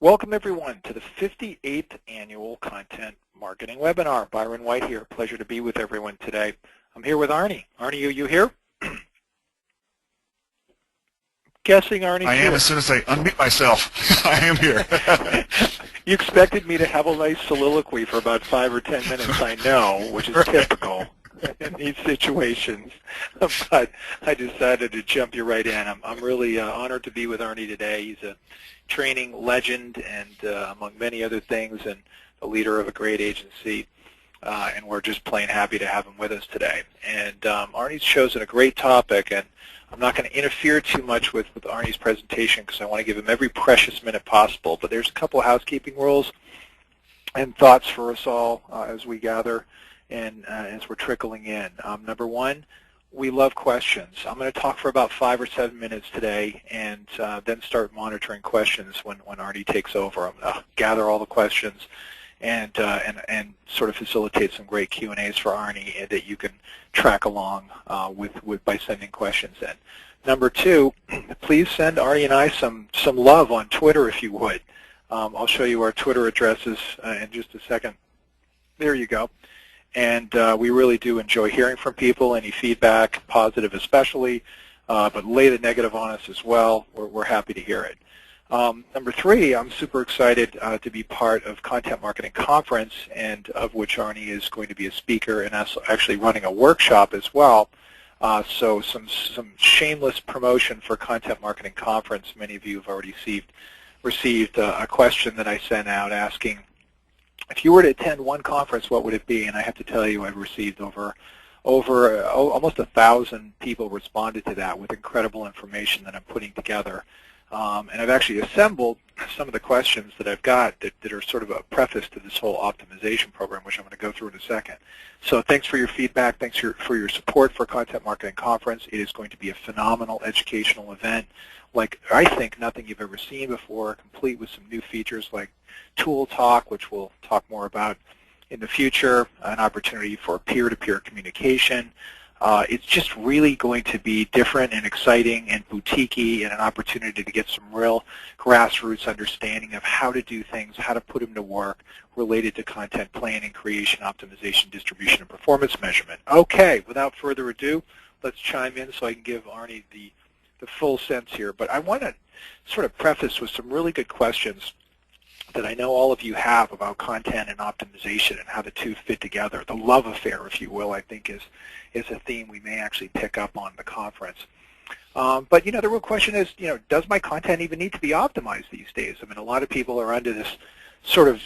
Welcome everyone to the 58th Annual Content Marketing Webinar. Byron White here. Pleasure to be with everyone today. I'm here with Arnie. Arnie, are you here? Guessing Arnie's I am here. As soon as I unmute myself. I am here. You expected me to have a nice soliloquy for about 5 or 10 minutes, I know, which is typical in these situations. But I decided to jump you right in. I'm really honored to be with Arnie today. He's a training legend and among many other things, and the leader of a great agency. And we're just plain happy to have him with us today. And Arnie's chosen a great topic, and I'm not going to interfere too much with Arnie's presentation because I want to give him every precious minute possible. But there's a couple of housekeeping rules and thoughts for us all as we gather and as we're trickling in. Number one, we love questions. I'm going to talk for about 5 or 7 minutes today and then start monitoring questions when Arnie takes over. I'm going to gather all the questions and sort of facilitate some great Q&As for Arnie that you can track along with by sending questions in. Number two, please send Arnie and I some love on Twitter if you would. I'll show you our Twitter addresses in just a second. There you go. And we really do enjoy hearing from people, any feedback, positive especially, but lay the negative on us as well. We're happy to hear it. Number three, I'm super excited to be part of Content Marketing Conference, and of which Arnie is going to be a speaker and actually running a workshop as well. So some shameless promotion for Content Marketing Conference. Many of you have already received a question that I sent out asking, if you were to attend one conference, what would it be? And I have to tell you, I've received over almost 1,000 people responded to that with incredible information that I'm putting together. And I've actually assembled some of the questions that I've got that are sort of a preface to this whole optimization program, which I'm going to go through in a second. So thanks for your feedback. Thanks for your support for Content Marketing Conference. It is going to be a phenomenal educational event, like I think nothing you've ever seen before, complete with some new features like Tool Talk, which we'll talk more about in the future, an opportunity for peer-to-peer communication. It's just really going to be different and exciting and boutique-y and an opportunity to get some real grassroots understanding of how to do things, how to put them to work related to content planning, creation, optimization, distribution, and performance measurement. Okay, without further ado, let's chime in so I can give Arnie the full sense here. But I want to sort of preface with some really good questions that I know all of you have about content and optimization and how the two fit together. The love affair, if you will, I think is a theme we may actually pick up on the conference. But, the real question is, does my content even need to be optimized these days? I mean, a lot of people are under this sort of,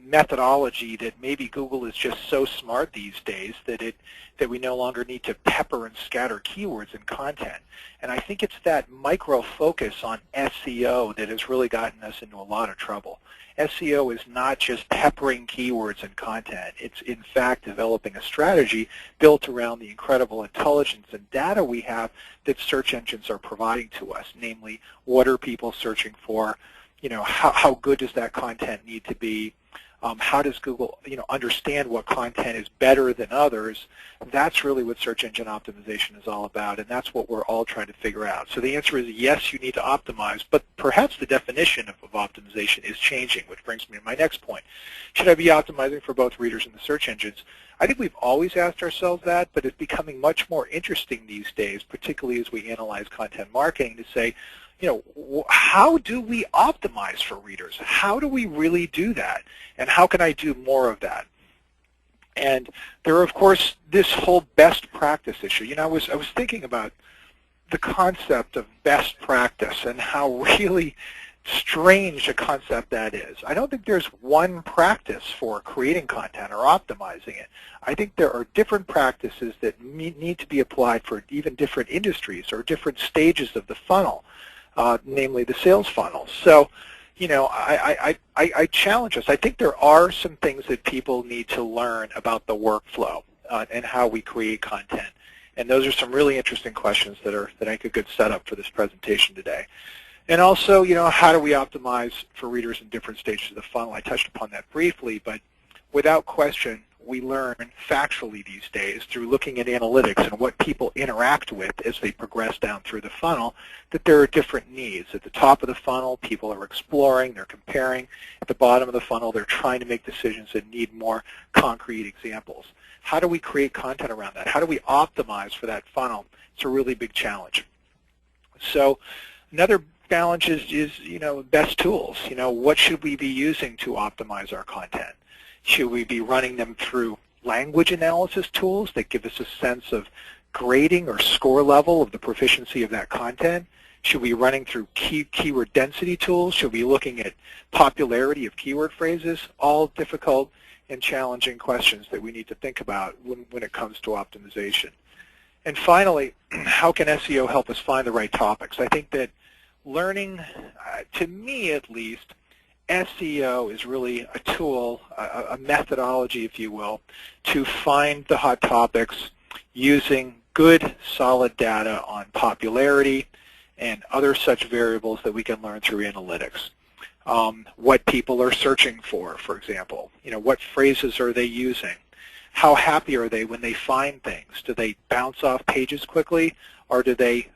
methodology that maybe Google is just so smart these days that we no longer need to pepper and scatter keywords in content. And I think it's that micro focus on SEO that has really gotten us into a lot of trouble. SEO is not just peppering keywords in content. It's in fact developing a strategy built around the incredible intelligence and data we have that search engines are providing to us, namely what are people searching for, how good does that content need to be, how does Google, understand what content is better than others? That's really what search engine optimization is all about, and that's what we're all trying to figure out. So the answer is yes, you need to optimize, but perhaps the definition of optimization is changing, which brings me to my next point. Should I be optimizing for both readers and the search engines? I think we've always asked ourselves that, but it's becoming much more interesting these days, particularly as we analyze content marketing, to say, how do we optimize for readers? How do we really do that? And how can I do more of that? And there are, of course, this whole best practice issue. I was thinking about the concept of best practice and how really strange a concept that is. I don't think there's one practice for creating content or optimizing it. I think there are different practices that need to be applied for even different industries or different stages of the funnel. Namely the sales funnel. So, I challenge us. I think there are some things that people need to learn about the workflow and how we create content. And those are some really interesting questions that I think a good setup for this presentation today. And also, how do we optimize for readers in different stages of the funnel? I touched upon that briefly, but without question, we learn factually these days through looking at analytics and what people interact with as they progress down through the funnel, that there are different needs. At the top of the funnel, people are exploring, they're comparing. At the bottom of the funnel, they're trying to make decisions that need more concrete examples. How do we create content around that? How do we optimize for that funnel? It's a really big challenge. So another challenge is best tools. What should we be using to optimize our content? Should we be running them through language analysis tools that give us a sense of grading or score level of the proficiency of that content? Should we be running through keyword density tools? Should we be looking at popularity of keyword phrases? All difficult and challenging questions that we need to think about when it comes to optimization. And finally, how can SEO help us find the right topics? I think that learning, to me at least, SEO is really a tool, a methodology, if you will, to find the hot topics using good, solid data on popularity and other such variables that we can learn through analytics. What people are searching for example. What phrases are they using? How happy are they when they find things? Do they bounce off pages quickly, or do they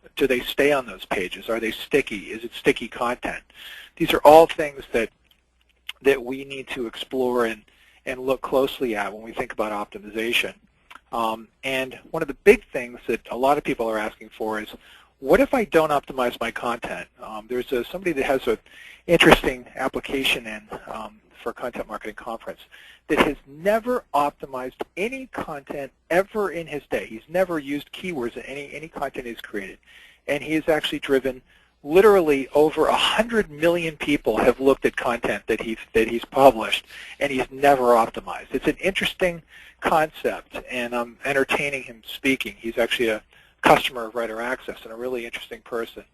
stay on those pages? Are they sticky? Is it sticky content? These are all things that we need to explore and look closely at when we think about optimization. And one of the big things that a lot of people are asking for is, what if I don't optimize my content? There's somebody that has an interesting application for a content marketing conference that has never optimized any content ever in his day. He's never used keywords in any content he's created. And he has actually driven literally over 100 million people have looked at content that he's published, and he's never optimized. It's an interesting concept, and I'm entertaining him speaking. He's actually a customer of Writer Access and a really interesting person.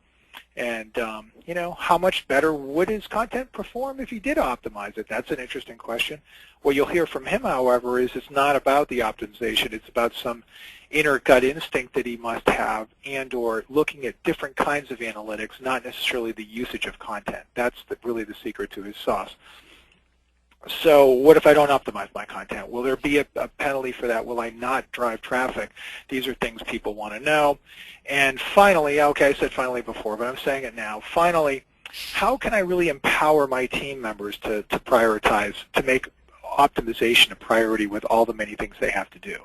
And how much better would his content perform if he did optimize it? That's an interesting question. What you'll hear from him, however, is it's not about the optimization. It's about some inner gut instinct that he must have, and or looking at different kinds of analytics, not necessarily the usage of content. That's really the secret to his sauce. So what if I don't optimize my content? Will there be a penalty for that? Will I not drive traffic? These are things people want to know. And finally, okay, I said finally before, but I'm saying it now. Finally, how can I really empower my team members to prioritize, to make optimization a priority with all the many things they have to do?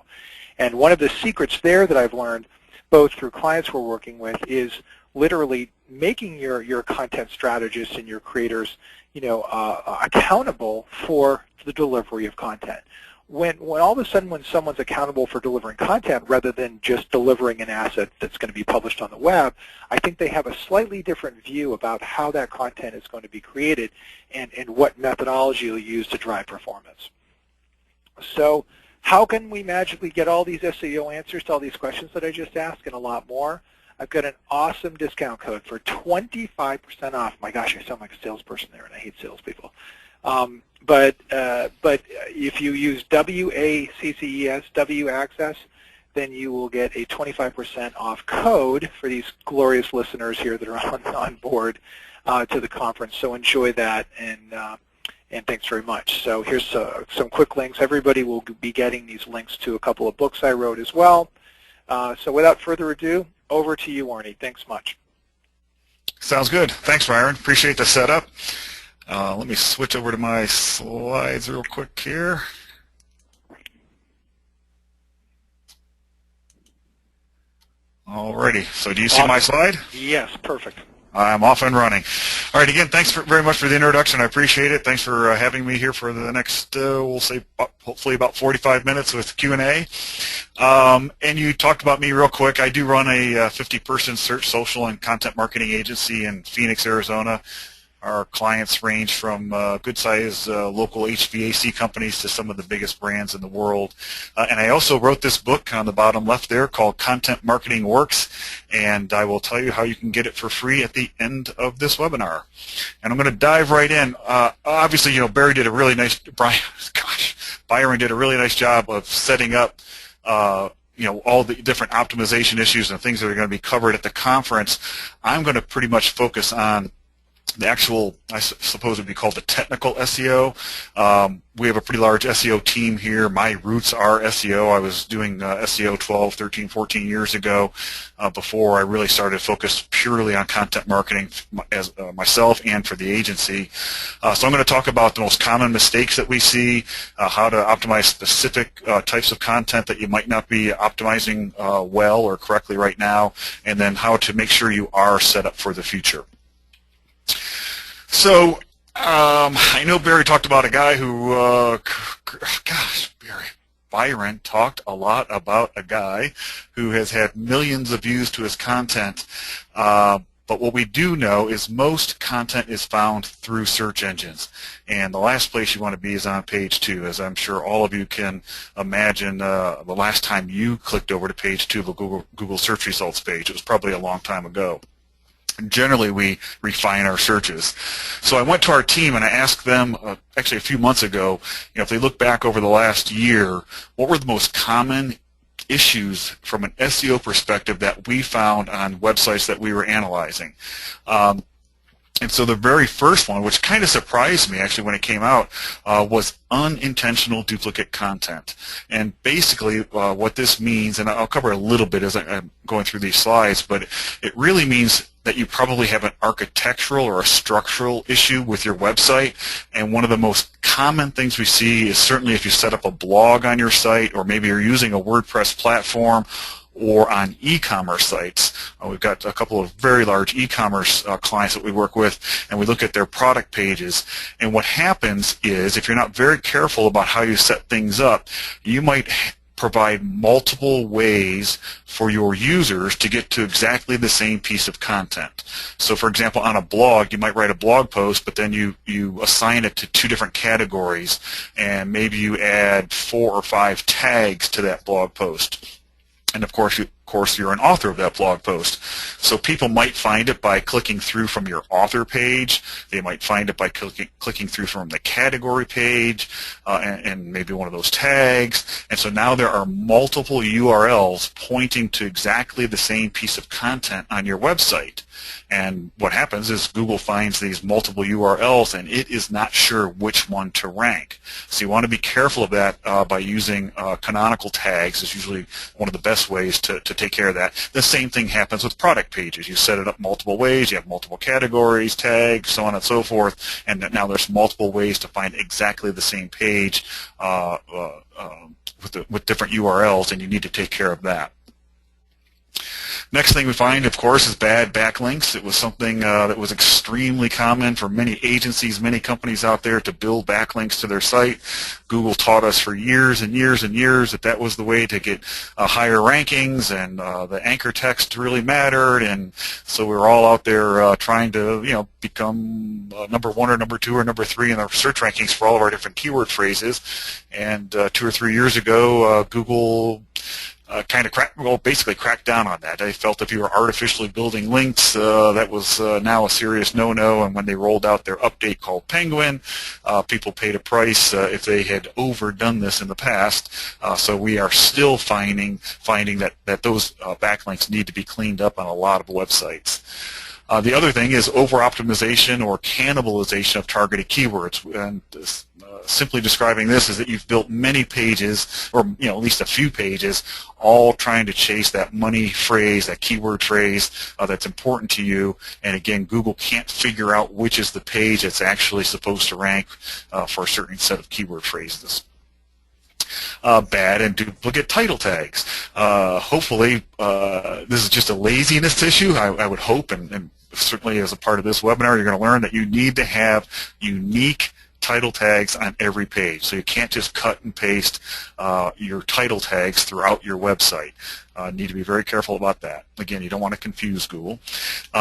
And one of the secrets there that I've learned, both through clients we're working with, is literally making your content strategists and your creators, accountable for the delivery of content. When all of a sudden when someone's accountable for delivering content rather than just delivering an asset that's going to be published on the web, I think they have a slightly different view about how that content is going to be created and what methodology you'll use to drive performance. So how can we magically get all these SEO answers to all these questions that I just asked and a lot more? I've got an awesome discount code for 25% off. My gosh, I sound like a salesperson there, and I hate salespeople. But if you use WACCES, WAccess, then you will get a 25% off code for these glorious listeners here that are on board to the conference. So enjoy that, and thanks very much. So here's some quick links. Everybody will be getting these links to a couple of books I wrote as well. So without further ado, over to you, Arnie. Thanks much. Sounds good. Thanks, Byron. Appreciate the setup. Let me switch over to my slides real quick here. Alrighty. So do you see my slide? Yes, perfect. I'm off and running. All right, again, thanks very much for the introduction. I appreciate it. Thanks for having me here for the next, we'll say, hopefully about 45 minutes with Q&A. And you talked about me real quick. I do run a 50-person search, social, and content marketing agency in Phoenix, Arizona. Our clients range from good-sized local HVAC companies to some of the biggest brands in the world. And I also wrote this book on the bottom left there called Content Marketing Works, and I will tell you how you can get it for free at the end of this webinar. And I'm going to dive right in. Obviously, Byron did a really nice job of setting up all the different optimization issues and things that are going to be covered at the conference. I'm going to pretty much focus on the actual, I suppose it would be called the technical SEO. We have a pretty large SEO team here. My roots are SEO. I was doing SEO 12, 13, 14 years ago before I really started to focus purely on content marketing as myself and for the agency. So I'm going to talk about the most common mistakes that we see, how to optimize specific types of content that you might not be optimizing well or correctly right now, and then how to make sure you are set up for the future. So I know Barry talked about a guy who, Byron talked a lot about a guy who has had millions of views to his content. But what we do know is most content is found through search engines. And the last place you want to be is on page 2, as I'm sure all of you can imagine the last time you clicked over to page 2 of a Google search results page. It was probably a long time ago. Generally, we refine our searches. So I went to our team and I asked them, actually a few months ago, if they look back over the last year, what were the most common issues from an SEO perspective that we found on websites that we were analyzing. And so the very first one, which kind of surprised me actually when it came out, was unintentional duplicate content. And basically what this means, and I'll cover a little bit as I'm going through these slides, but it really means that you probably have an architectural or a structural issue with your website. And one of the most common things we see is certainly if you set up a blog on your site, or maybe you're using a WordPress platform, or on e-commerce sites. We've got a couple of very large e-commerce clients that we work with, and we look at their product pages. And what happens is, if you're not very careful about how you set things up, you might provide multiple ways for your users to get to exactly the same piece of content. So for example, on a blog, you might write a blog post, but then you assign it to 2 different categories, and maybe you add 4 or 5 tags to that blog post. And of course, you're an author of that blog post. So people might find it by clicking through from your author page. They might find it by clicking through from the category page and maybe one of those tags. And so now there are multiple URLs pointing to exactly the same piece of content on your website. And what happens is Google finds these multiple URLs, and it is not sure which one to rank. So you want to be careful of that by using canonical tags. Is usually one of the best ways to take care of that. The same thing happens with product pages. You set it up multiple ways. You have multiple categories, tags, so on and so forth. And now there's multiple ways to find exactly the same page with different URLs, and you need to take care of that. Next thing we find, of course, is bad backlinks. It was something that was extremely common for many agencies, many companies out there to build backlinks to their site. Google taught us for years and years and years that was the way to get higher rankings, and the anchor text really mattered. And so we were all out there trying to, become number 1 or number 2 or number 3 in the search rankings for all of our different keyword phrases. And 2 or 3 years ago, Google basically cracked down on that. They felt if you were artificially building links, that was now a serious no-no. And when they rolled out their update called Penguin, people paid a price if they had overdone this in the past. So we are still finding that those backlinks need to be cleaned up on a lot of websites. The other thing is over-optimization or cannibalization of targeted keywords. And simply describing this is that you've built many pages, or at least a few pages, all trying to chase that money phrase, that keyword phrase that's important to you. And again, Google can't figure out which is the page that's actually supposed to rank for a certain set of keyword phrases. Bad and duplicate title tags. Hopefully, this is just a laziness issue. I would hope, and certainly as a part of this webinar, you're going to learn that you need to have unique title tags on every page. So you can't just cut and paste your title tags throughout your website. Need to be very careful about that. Again, you don't want to confuse Google.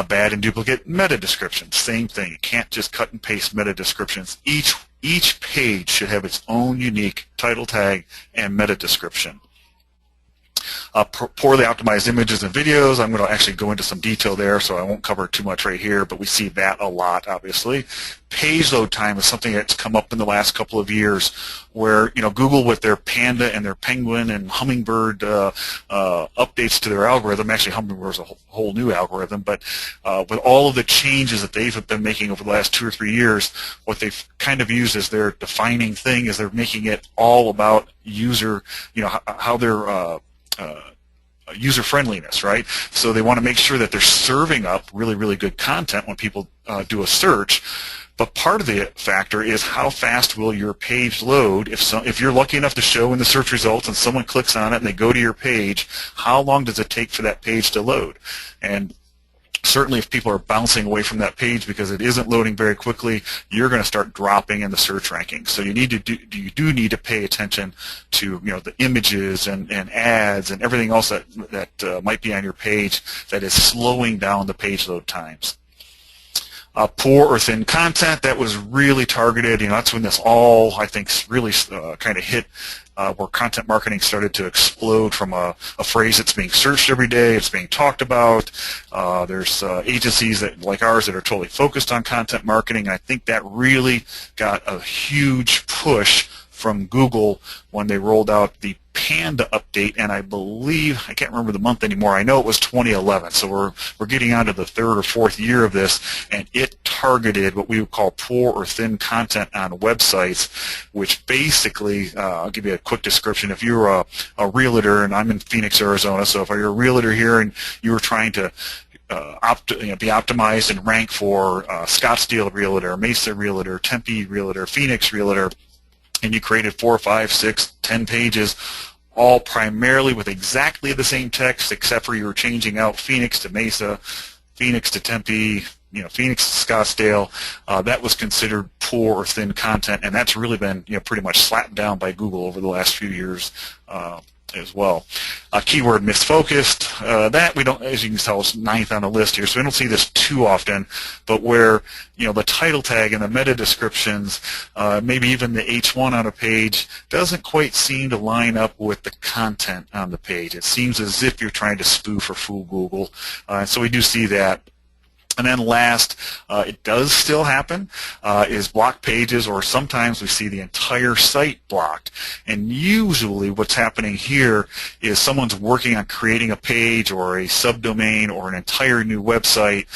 Bad and duplicate meta descriptions. Same thing. You can't just cut and paste meta descriptions. Each page should have its own unique title tag and meta description. Poorly optimized images and videos. I'm going to actually go into some detail there, so I won't cover too much right here, but we see that a lot, obviously. Page load time is something that's come up in the last couple of years where, Google with their Panda and their Penguin and Hummingbird updates to their algorithm. Actually, Hummingbird is a whole new algorithm, but with all of the changes that they've been making over the last 2 or 3 years, what they've kind of used as their defining thing is they're making it all about user, how they're user friendliness, right? So they want to make sure that they're serving up really, really good content when people do a search. But part of the factor is how fast will your page load. If you're lucky enough to show in the search results and someone clicks on it and they go to your page, how long does it take for that page to load? And certainly if people are bouncing away from that page because it isn't loading very quickly, you're going to start dropping in the search rankings. So you do need to pay attention to the images and ads and everything else that might be on your page that is slowing down the page load times. Poor or thin content, that was really targeted. That's when this all, I think, really kind of hit where content marketing started to explode from a phrase that's being searched every day, it's being talked about. There's agencies like ours that are totally focused on content marketing. I think that really got a huge push from Google when they rolled out the Panda update, and I believe, I can't remember the month anymore, I know it was 2011, so we're getting on to the 3rd or 4th year of this, and it targeted what we would call poor or thin content on websites, which basically, I'll give you a quick description. If you're a realtor, and I'm in Phoenix, Arizona, so if you're a realtor here and you were trying to be optimized and rank for Scottsdale Realtor, Mesa Realtor, Tempe Realtor, Phoenix Realtor, and you created 4, 5, 6, 10 pages, all primarily with exactly the same text, except for you were changing out Phoenix to Mesa, Phoenix to Tempe, Phoenix to Scottsdale. That was considered poor or thin content, and that's really been pretty much slapped down by Google over the last few years as well. Keyword misfocused, that we don't, as you can tell, is 9th on the list here, so we don't see this too often, but where the title tag and the meta descriptions, maybe even the H1 on a page, doesn't quite seem to line up with the content on the page. It seems as if you're trying to spoof or fool Google, and so we do see that. And then last, it does still happen, is blocked pages, or sometimes we see the entire site blocked. And usually what's happening here is someone's working on creating a page or a subdomain or an entire new website.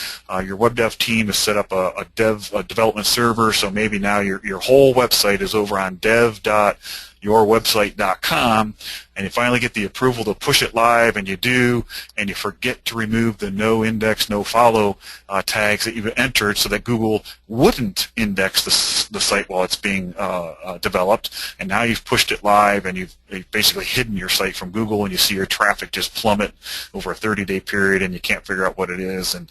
Your web dev team has set up a development server, so maybe now your whole website is over on dev.yourwebsite.com, and you finally get the approval to push it live, and you do, and you forget to remove the no index, no follow tags that you've entered so that Google wouldn't index the site while it's being developed, and now you've pushed it live, and you've basically hidden your site from Google, and you see your traffic just plummet over a 30-day period, and you can't figure out what it is, and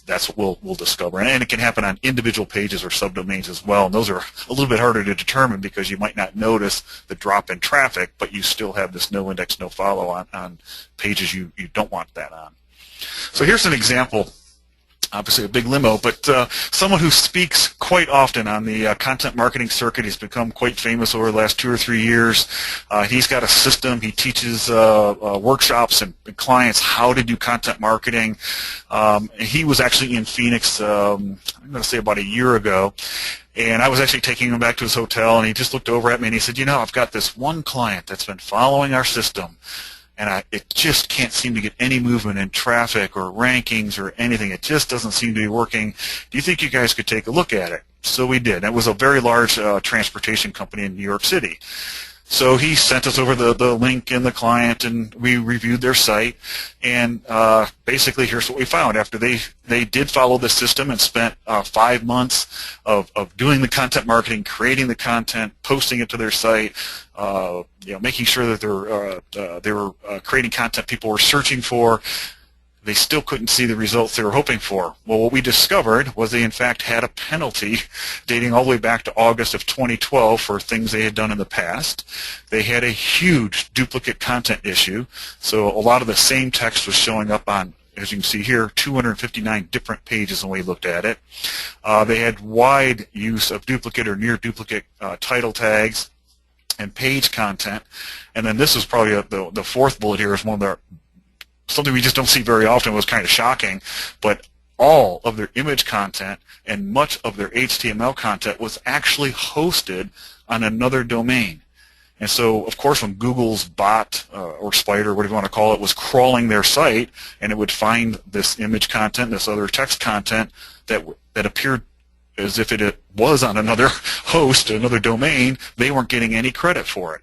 that's what we'll discover. And it can happen on individual pages or subdomains as well, and those are a little bit harder to determine because you might not notice the drop in traffic, but you still have this no index, no follow on pages you don't want that on. So here's an example, obviously a big limo, but someone who speaks quite often on the content marketing circuit. He's become quite famous over the last 2 or 3 years. He's got a system. He teaches workshops and clients how to do content marketing. He was actually in Phoenix, I'm going to say about a year ago, and I was actually taking him back to his hotel, and he just looked over at me and he said, I've got this one client that's been following our system, and it just can't seem to get any movement in traffic or rankings or anything. It just doesn't seem to be working. Do you think you guys could take a look at it? So we did. It was a very large transportation company in New York City. So he sent us over the link and the client, and we reviewed their site, and basically here's what we found. After they did follow the system and spent 5 months of doing the content marketing, creating the content, posting it to their site, making sure that they were creating content people were searching for, they still couldn't see the results they were hoping for. Well, what we discovered was they in fact had a penalty dating all the way back to August of 2012 for things they had done in the past. They had a huge duplicate content issue, so a lot of the same text was showing up on, as you can see here, 259 different pages when we looked at it. They had wide use of duplicate or near duplicate title tags. and page content. And then this is probably the fourth bullet here is one of the something we just don't see very often. Was kind of shocking, but all of their image content and much of their HTML content was actually hosted on another domain. And so, of course, when Google's bot or spider, whatever you want to call it, was crawling their site, and it would find this image content, this other text content that appeared as if it was on another host, another domain, they weren't getting any credit for it.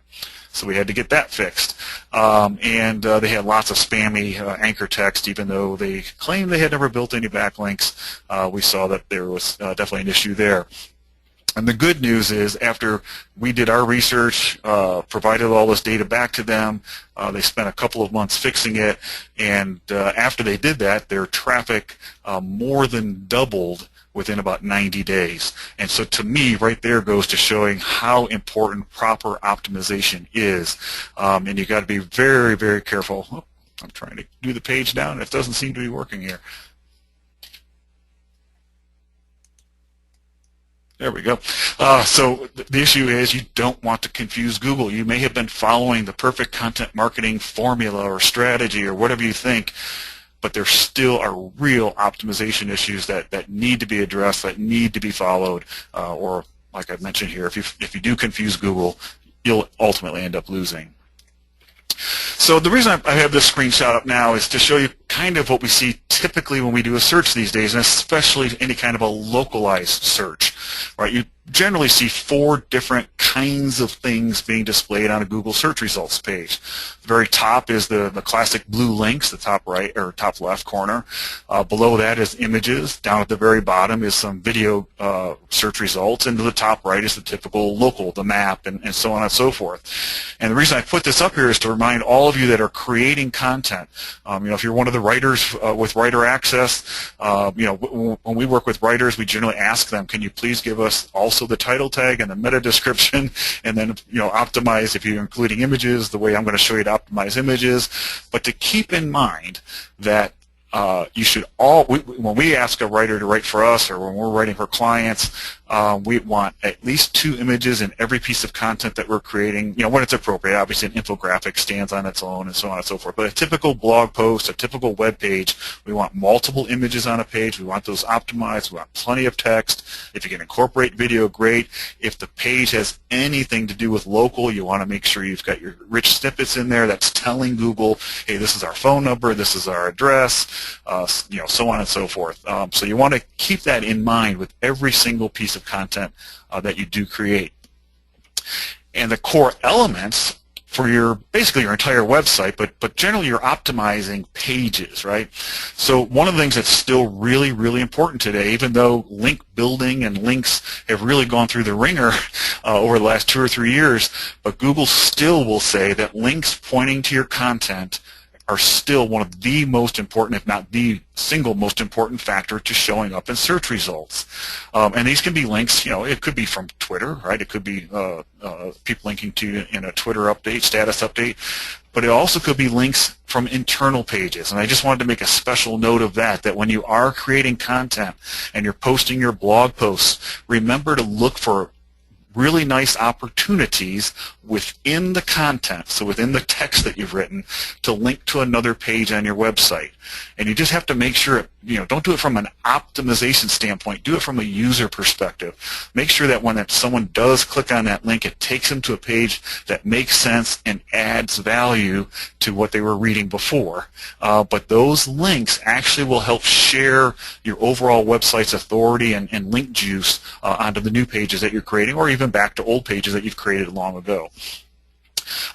So we had to get that fixed. And they had lots of spammy anchor text, even though they claimed they had never built any backlinks. We saw that there was definitely an issue there. And the good news is, after we did our research, provided all this data back to them, they spent a couple of months fixing it, and after they did that, their traffic more than doubled within about 90 days. And so to me, right there goes to showing how important proper optimization is. And you got to be very, very careful. Oh, I'm trying to do the page down, and it doesn't seem to be working here. There we go. So the issue is you don't want to confuse Google. You may have been following the perfect content marketing formula or strategy or whatever you think, but there still are real optimization issues that need to be addressed, that need to be followed, or like I mentioned here, if you do confuse Google, you'll ultimately end up losing. So the reason I have this screenshot up now is to show you kind of what we see typically when we do a search these days, and especially any kind of a localized search. Right? You generally see 4 different kinds of things being displayed on a Google search results page. The very top is the classic blue links, the top right or top left corner. Below that is images. Down at the very bottom is some video search results, and to the top right is the typical local, the map, and so on and so forth. And the reason I put this up here is to remind all of you that are creating content. If you're one of the writers with writer access, when we work with writers, we generally ask them, can you please give us also the title tag and the meta description, and then optimize, if you're including images, the way I'm going to show you to optimize images. But to keep in mind that you should when we ask a writer to write for us, or when we're writing for clients, we want at least 2 images in every piece of content that we're creating, when it's appropriate. Obviously, an infographic stands on its own, and so on and so forth. But a typical blog post, a typical web page, we want multiple images on a page. We want those optimized. We want plenty of text. If you can incorporate video, great. If the page has anything to do with local, you want to make sure you've got your rich snippets in there that's telling Google, hey, this is our phone number, this is our address, so on and so forth. So you want to keep that in mind with every single piece of content that you do create. And the core elements for basically your entire website, but generally you're optimizing pages, right? So one of the things that's still really, really important today, even though link building and links have really gone through the ringer over the last 2 or 3 years, but Google still will say that links pointing to your content are still one of the most important, if not the single most important factor to showing up in search results. And these can be links, it could be from Twitter, right? It could be people linking to you in a Twitter update, status update, but it also could be links from internal pages. And I just wanted to make a special note of that when you are creating content and you're posting your blog posts, remember to look for really nice opportunities within the content, so within the text that you've written, to link to another page on your website. And you just have to make sure, don't do it from an optimization standpoint, do it from a user perspective. Make sure that when someone does click on that link, it takes them to a page that makes sense and adds value to what they were reading before. But those links actually will help share your overall website's authority and link juice onto the new pages that you're creating, or even back to old pages that you've created long ago.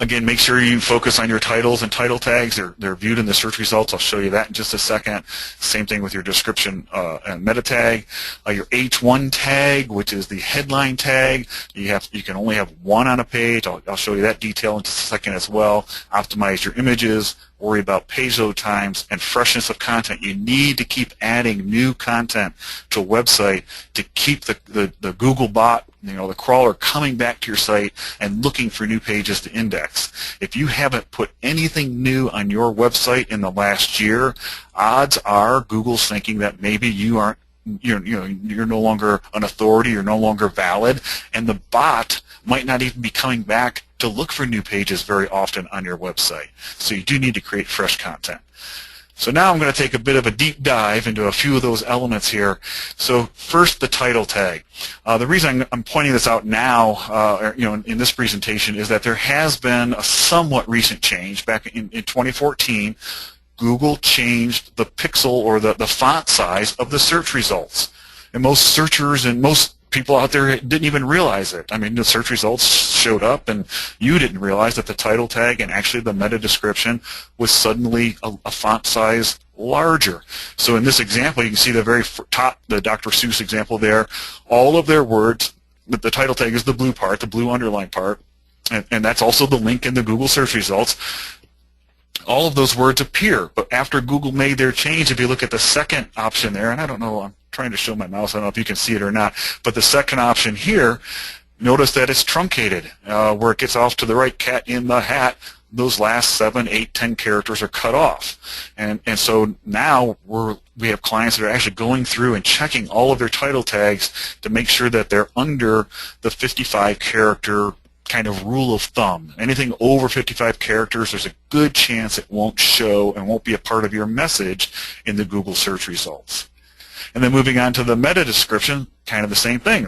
Again, make sure you focus on your titles and title tags. They're viewed in the search results. I'll show you that in just a second. Same thing with your description and meta tag. Your H1 tag, which is the headline tag, you can only have 1 on a page. I'll show you that detail in just a second as well. Optimize your images. Worry about page load times and freshness of content. You need to keep adding new content to a website to keep the Google bot, the crawler, coming back to your site and looking for new pages to index. If you haven't put anything new on your website in the last year, odds are Google's thinking that maybe you're no longer an authority, you're no longer valid, and the bot might not even be coming back to look for new pages very often on your website. So you do need to create fresh content. So now I'm going to take a bit of a deep dive into a few of those elements here. So first, the title tag. The reason I'm pointing this out now, in this presentation, is that there has been a somewhat recent change. Back in 2014, Google changed the pixel or the font size of the search results. And most searchers and most people out there didn't even realize it. I mean, the search results showed up and you didn't realize that the title tag and actually the meta description was suddenly a font size larger. So in this example, you can see the very top, the Dr. Seuss example there, all of their words, the title tag is the blue part, the blue underline part, and that's also the link in the Google search results. All of those words appear, but after Google made their change, if you look at the second option there, and I don't know, I'm trying to show my mouse, I don't know if you can see it or not, but the second option here, notice that it's truncated. Where it gets off to the right, cat in the hat, those last 7, 8, 10 characters are cut off. And so now we have clients that are actually going through and checking all of their title tags to make sure that they're under the 55 character kind of rule of thumb. Anything over 55 characters, there's a good chance it won't show and won't be a part of your message in the Google search results. And then moving on to the meta description, kind of the same thing.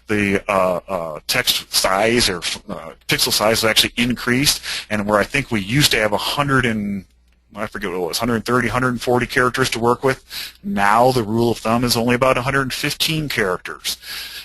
The text size or pixel size is actually increased, and where I think we used to have 130, 140 characters to work with, now the rule of thumb is only about 115 characters.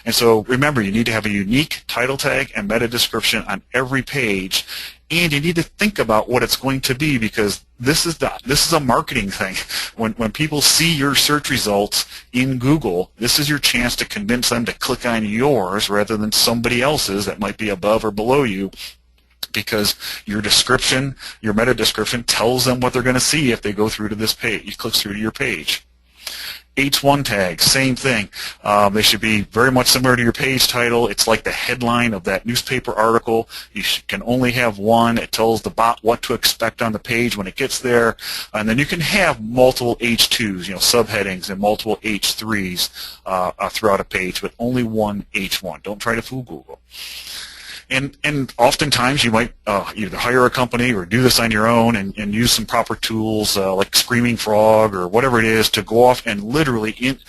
And so remember, you need to have a unique title tag and meta description on every page, and you need to think about what it's going to be, because this is a marketing thing. When people see your search results in Google, this is your chance to convince them to click on yours rather than somebody else's that might be above or below you, because your description, your meta description, tells them what they're going to see if they go through to this page, you click through to your page. H1 tags, same thing. They should be very much similar to your page title. It's like the headline of that newspaper article. You can only have one. It tells the bot what to expect on the page when it gets there. And then you can have multiple H2s, subheadings, and multiple H3s throughout a page, but only one H1. Don't try to fool Google. And oftentimes you might either hire a company or do this on your own and use some proper tools like Screaming Frog or whatever it is to go off and literally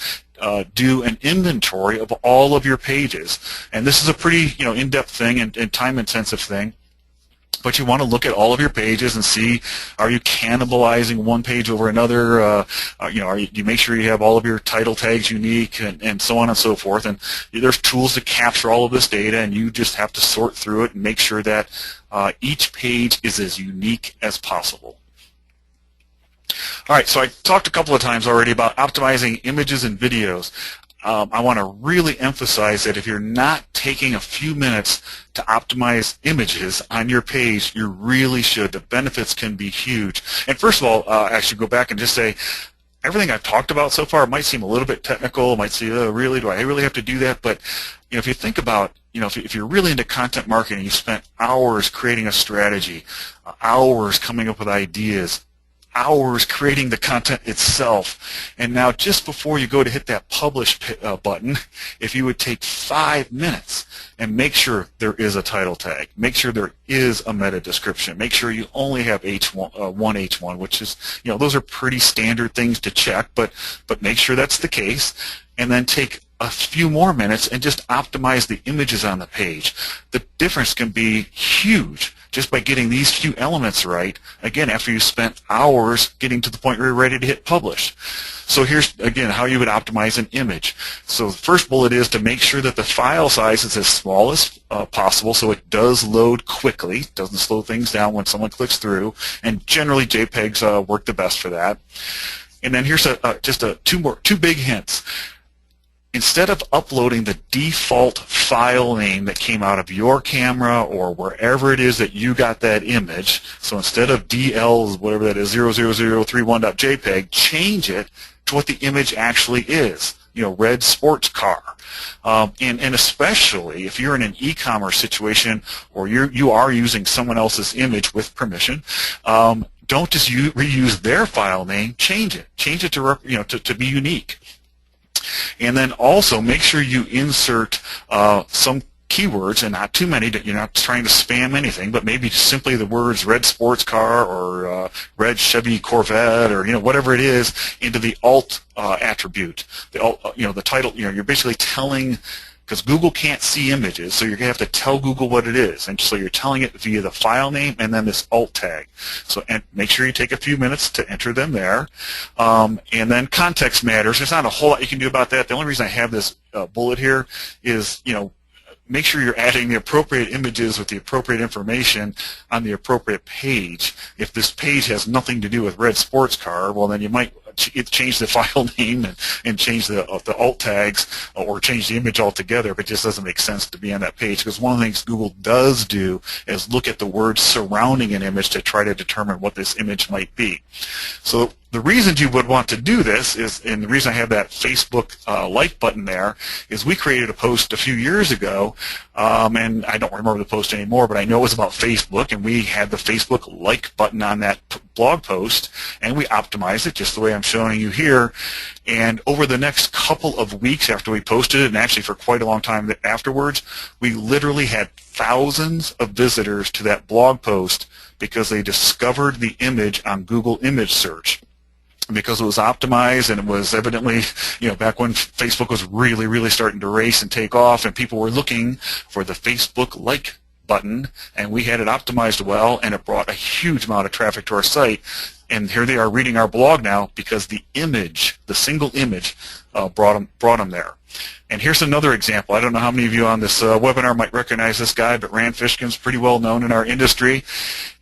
do an inventory of all of your pages. And this is a pretty in-depth thing and time-intensive thing. But you want to look at all of your pages and see, are you cannibalizing one page over another? You make sure you have all of your title tags unique and so on and so forth. And there's tools to capture all of this data, and you just have to sort through it and make sure that each page is as unique as possible. All right, so I talked a couple of times already about optimizing images and videos. I want to really emphasize that if you're not taking a few minutes to optimize images on your page, you really should. The benefits can be huge. And first of all, I should go back and just say, everything I've talked about so far might seem a little bit technical, might say, oh, really, do I really have to do that? But if you think about, if you're really into content marketing, you spent hours creating a strategy, hours coming up with ideas, hours creating the content itself, and now just before you go to hit that publish button, if you would take 5 minutes and make sure there is a title tag, make sure there is a meta description, make sure you only have one H1, which is, those are pretty standard things to check, but make sure that's the case, and then take a few more minutes and just optimize the images on the page. The difference can be huge just by getting these few elements right, again, after you spent hours getting to the point where you're ready to hit publish. So here's, again, how you would optimize an image. So the first bullet is to make sure that the file size is as small as possible so it does load quickly, doesn't slow things down when someone clicks through, and generally JPEGs work the best for that. And then here's two big hints. Instead of uploading the default file name that came out of your camera or wherever it is that you got that image, so instead of DL, whatever that is, 00031.jpg, change it to what the image actually is, red sports car. And especially if you're in an e-commerce situation or you are using someone else's image with permission, don't just reuse their file name, change it to be unique. And then also make sure you insert some keywords, and not too many. You're not trying to spam anything, but maybe simply the words red sports car or red Chevy Corvette or whatever it is into the alt attribute. The alt, the title. You're basically telling, because Google can't see images, so you're going to have to tell Google what it is. And so you're telling it via the file name and then this alt tag. So make sure you take a few minutes to enter them there. And then context matters. There's not a whole lot you can do about that. The only reason I have this bullet here is, make sure you're adding the appropriate images with the appropriate information on the appropriate page. If this page has nothing to do with red sports car, well, then you might change the file name and change the alt tags or change the image altogether, but it just doesn't make sense to be on that page, because one of the things Google does do is look at the words surrounding an image to try to determine what this image might be. So the reason you would want to do this is, and the reason I have that Facebook like button there, is we created a post a few years ago, and I don't remember the post anymore, but I know it was about Facebook, and we had the Facebook like button on that blog post, and we optimized it just the way I'm showing you here. And over the next couple of weeks after we posted it, and actually for quite a long time afterwards, we literally had thousands of visitors to that blog post because they discovered the image on Google image search. Because it was optimized, and it was evidently, back when Facebook was really, really starting to race and take off, and people were looking for the Facebook like button, and we had it optimized well, and it brought a huge amount of traffic to our site. And here they are reading our blog now because the image, the single image, brought them there. And here's another example. I don't know how many of you on this webinar might recognize this guy, but Rand Fishkin's pretty well known in our industry.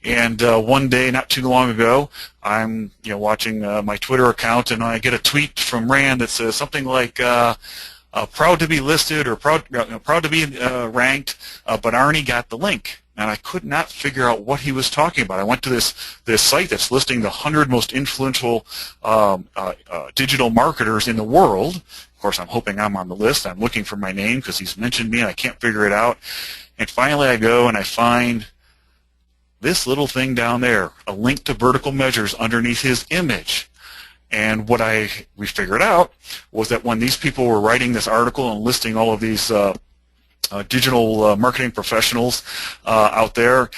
And one day, not too long ago, I'm watching my Twitter account, and I get a tweet from Rand that says something like, "Proud to be listed," or proud to be ranked, but Arnie got the link. And I could not figure out what he was talking about. I went to this site that's listing the 100 most influential digital marketers in the world. Of course, I'm hoping I'm on the list. I'm looking for my name because he's mentioned me, and I can't figure it out. And finally, I go and I find this little thing down there, a link to vertical measures underneath his image. And what we figured out was that when these people were writing this article and listing all of these digital marketing professionals out there,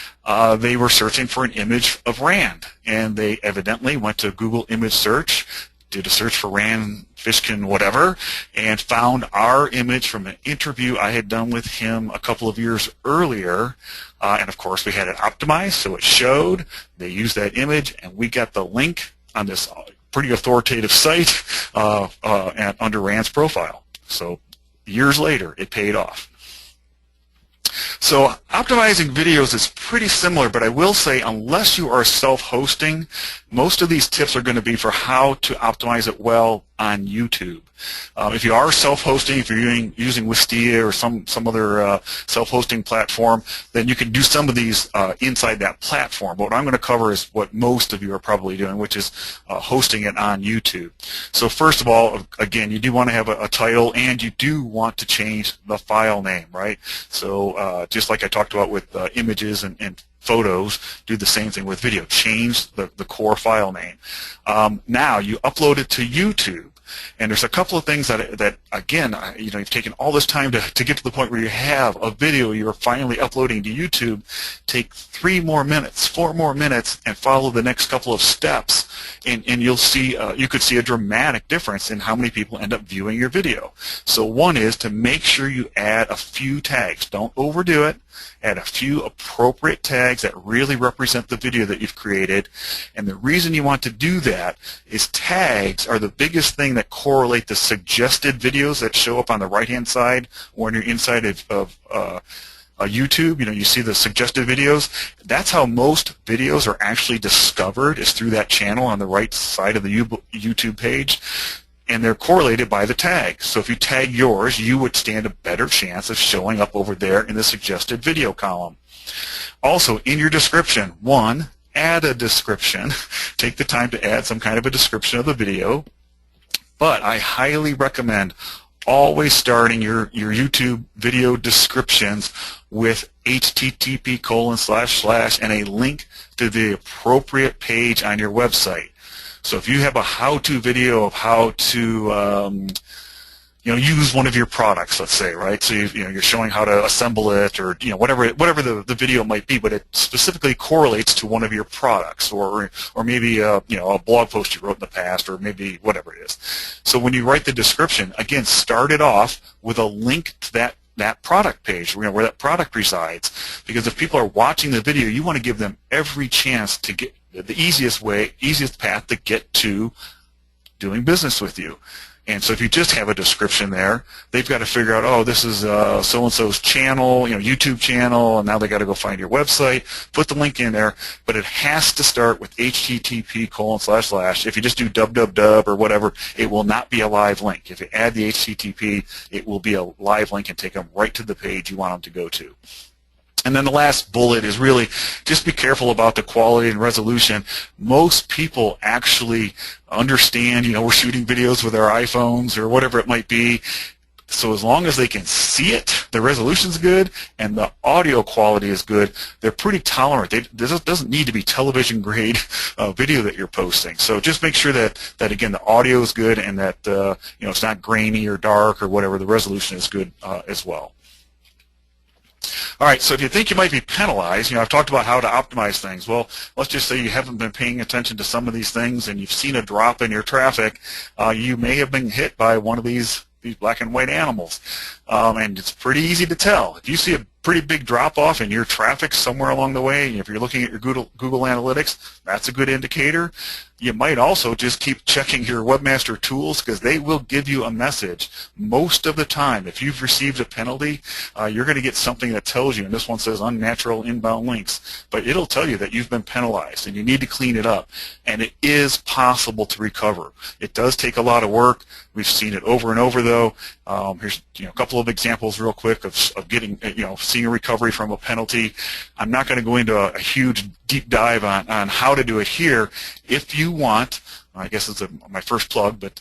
they were searching for an image of Rand, and they evidently went to Google image search, did a search for Rand Fishkin whatever, and found our image from an interview I had done with him a couple of years earlier. And of course we had it optimized so it showed. They used that image, and we got the link on this pretty authoritative site and under Rand's profile. So years later it paid off. So optimizing videos is pretty similar, but I will say, unless you are self-hosting, most of these tips are going to be for how to optimize it well on YouTube. If you are self-hosting, if you're using Wistia or some other self-hosting platform, then you can do some of these inside that platform. But what I'm going to cover is what most of you are probably doing, which is hosting it on YouTube. So first of all, again, you do want to have a title, and you do want to change the file name, right? So just like I talked about with images and photos, do the same thing with video. Change the core file name. Now you upload it to YouTube, and there's a couple of things that again, you've taken all this time to get to the point where you have a video you're finally uploading to YouTube. Take 3 more minutes, 4 more minutes, and follow the next couple of steps, and you'll see you could see a dramatic difference in how many people end up viewing your video. So one is to make sure you add a few tags. Don't overdo it. Add a few appropriate tags that really represent the video that you've created. And the reason you want to do that is tags are the biggest thing that correlate the suggested videos that show up on the right-hand side when you're inside of YouTube. You see the suggested videos. That's how most videos are actually discovered, is through that channel on the right side of the YouTube page. And they're correlated by the tag. So if you tag yours, you would stand a better chance of showing up over there in the suggested video column. Also, in your description, add a description. Take the time to add some kind of a description of the video. But I highly recommend always starting your YouTube video descriptions with http:// and a link to the appropriate page on your website. So if you have a how-to video of how to use one of your products, let's say, right? So you're showing how to assemble it, or whatever the video might be, but it specifically correlates to one of your products, or maybe a blog post you wrote in the past, or maybe whatever it is. So when you write the description, again, start it off with a link to that product page, where that product resides, because if people are watching the video, you want to give them every chance to get the easiest path to get to doing business with you. And so if you just have a description there, they've got to figure out, oh, this is so-and-so's channel, YouTube channel, and now they got to go find your website, put the link in there, but it has to start with http://. If you just do www or whatever, it will not be a live link. If you add the http, it will be a live link and take them right to the page you want them to go to. And then the last bullet is really just be careful about the quality and resolution. Most people actually understand, we're shooting videos with our iPhones or whatever it might be. So as long as they can see it, the resolution's good, and the audio quality is good, they're pretty tolerant. This doesn't need to be television grade video that you're posting. So just make sure that again, the audio is good, and that it's not grainy or dark or whatever. The resolution is good as well. All right, so if you think you might be penalized, I've talked about how to optimize things. Well, let's just say you haven't been paying attention to some of these things and you've seen a drop in your traffic. You may have been hit by one of these black and white animals, and it's pretty easy to tell. If you see a pretty big drop-off in your traffic somewhere along the way, and if you're looking at your Google Analytics, that's a good indicator. You might also just keep checking your Webmaster Tools, because they will give you a message. Most of the time, if you've received a penalty, you're going to get something that tells you, and this one says unnatural inbound links, but it'll tell you that you've been penalized and you need to clean it up. And it is possible to recover. It does take a lot of work. We've seen it over and over, though. Here's a couple of examples real quick of getting, seeing a recovery from a penalty. I'm not going to go into a huge deep dive on how to do it here. If you want, I guess it's my first plug, but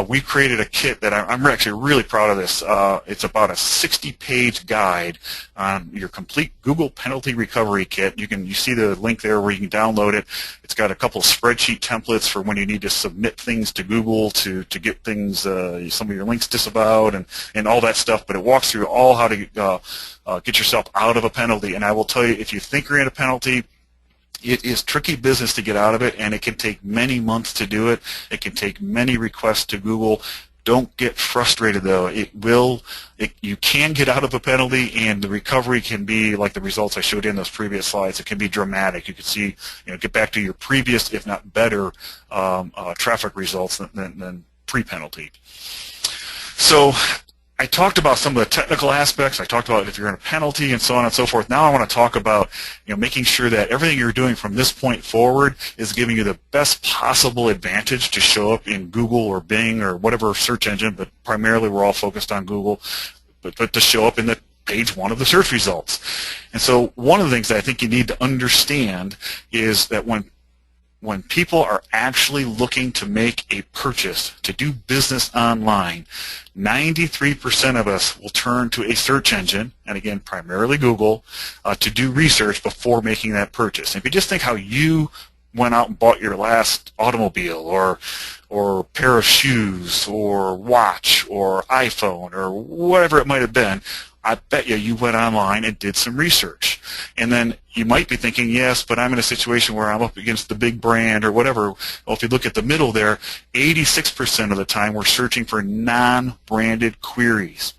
we created a kit that I'm actually really proud of this. It's about a 60-page guide on your complete Google penalty recovery kit. You see the link there where you can download it. It's got a couple of spreadsheet templates for when you need to submit things to Google to get things, some of your links disavowed and all that stuff. But it walks through all how to get yourself out of a penalty. And I will tell you, if you think you're in a penalty, it is tricky business to get out of it, and it can take many months to do it. It can take many requests to Google. Don't get frustrated, though. You can get out of a penalty, and the recovery can be like the results I showed in those previous slides. It can be dramatic. You can see, get back to your previous, if not better, traffic results than pre-penalty. So I talked about some of the technical aspects. I talked about if you're in a penalty and so on and so forth. Now I want to talk about making sure that everything you're doing from this point forward is giving you the best possible advantage to show up in Google or Bing or whatever search engine, but primarily we're all focused on Google, but to show up in the page one of the search results. And so one of the things that I think you need to understand is that when people are actually looking to make a purchase, to do business online, 93% of us will turn to a search engine, and again, primarily Google, to do research before making that purchase. And if you just think how you went out and bought your last automobile or pair of shoes or watch or iPhone or whatever it might have been, I bet you went online and did some research. And then you might be thinking, yes, but I'm in a situation where I'm up against the big brand or whatever. Well, if you look at the middle there, 86% of the time we're searching for non-branded queries.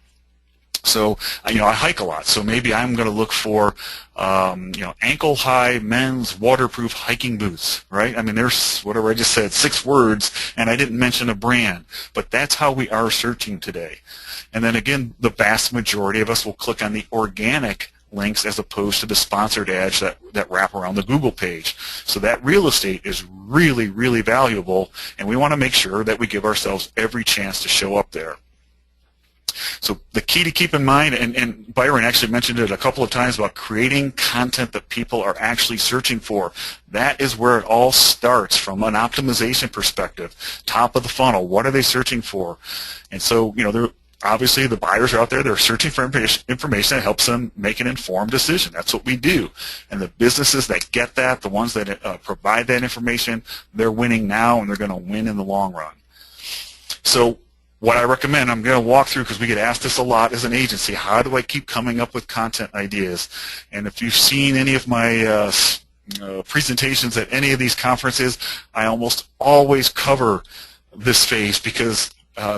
So, I hike a lot, so maybe I'm going to look for, ankle-high men's waterproof hiking boots, right? I mean, there's, whatever I just said, 6 words, and I didn't mention a brand. But that's how we are searching today. And then again, the vast majority of us will click on the organic links as opposed to the sponsored ads that wrap around the Google page. So that real estate is really, really valuable, and we want to make sure that we give ourselves every chance to show up there. So the key to keep in mind, and Byron actually mentioned it a couple of times about creating content that people are actually searching for. That is where it all starts from an optimization perspective. Top of the funnel, what are they searching for? And so, obviously the buyers are out there, they're searching for information that helps them make an informed decision. That's what we do. And the businesses that get that, the ones that provide that information, they're winning now and they're going to win in the long run. So what I recommend, I'm going to walk through because we get asked this a lot as an agency, how do I keep coming up with content ideas? And if you've seen any of my presentations at any of these conferences, I almost always cover this phase because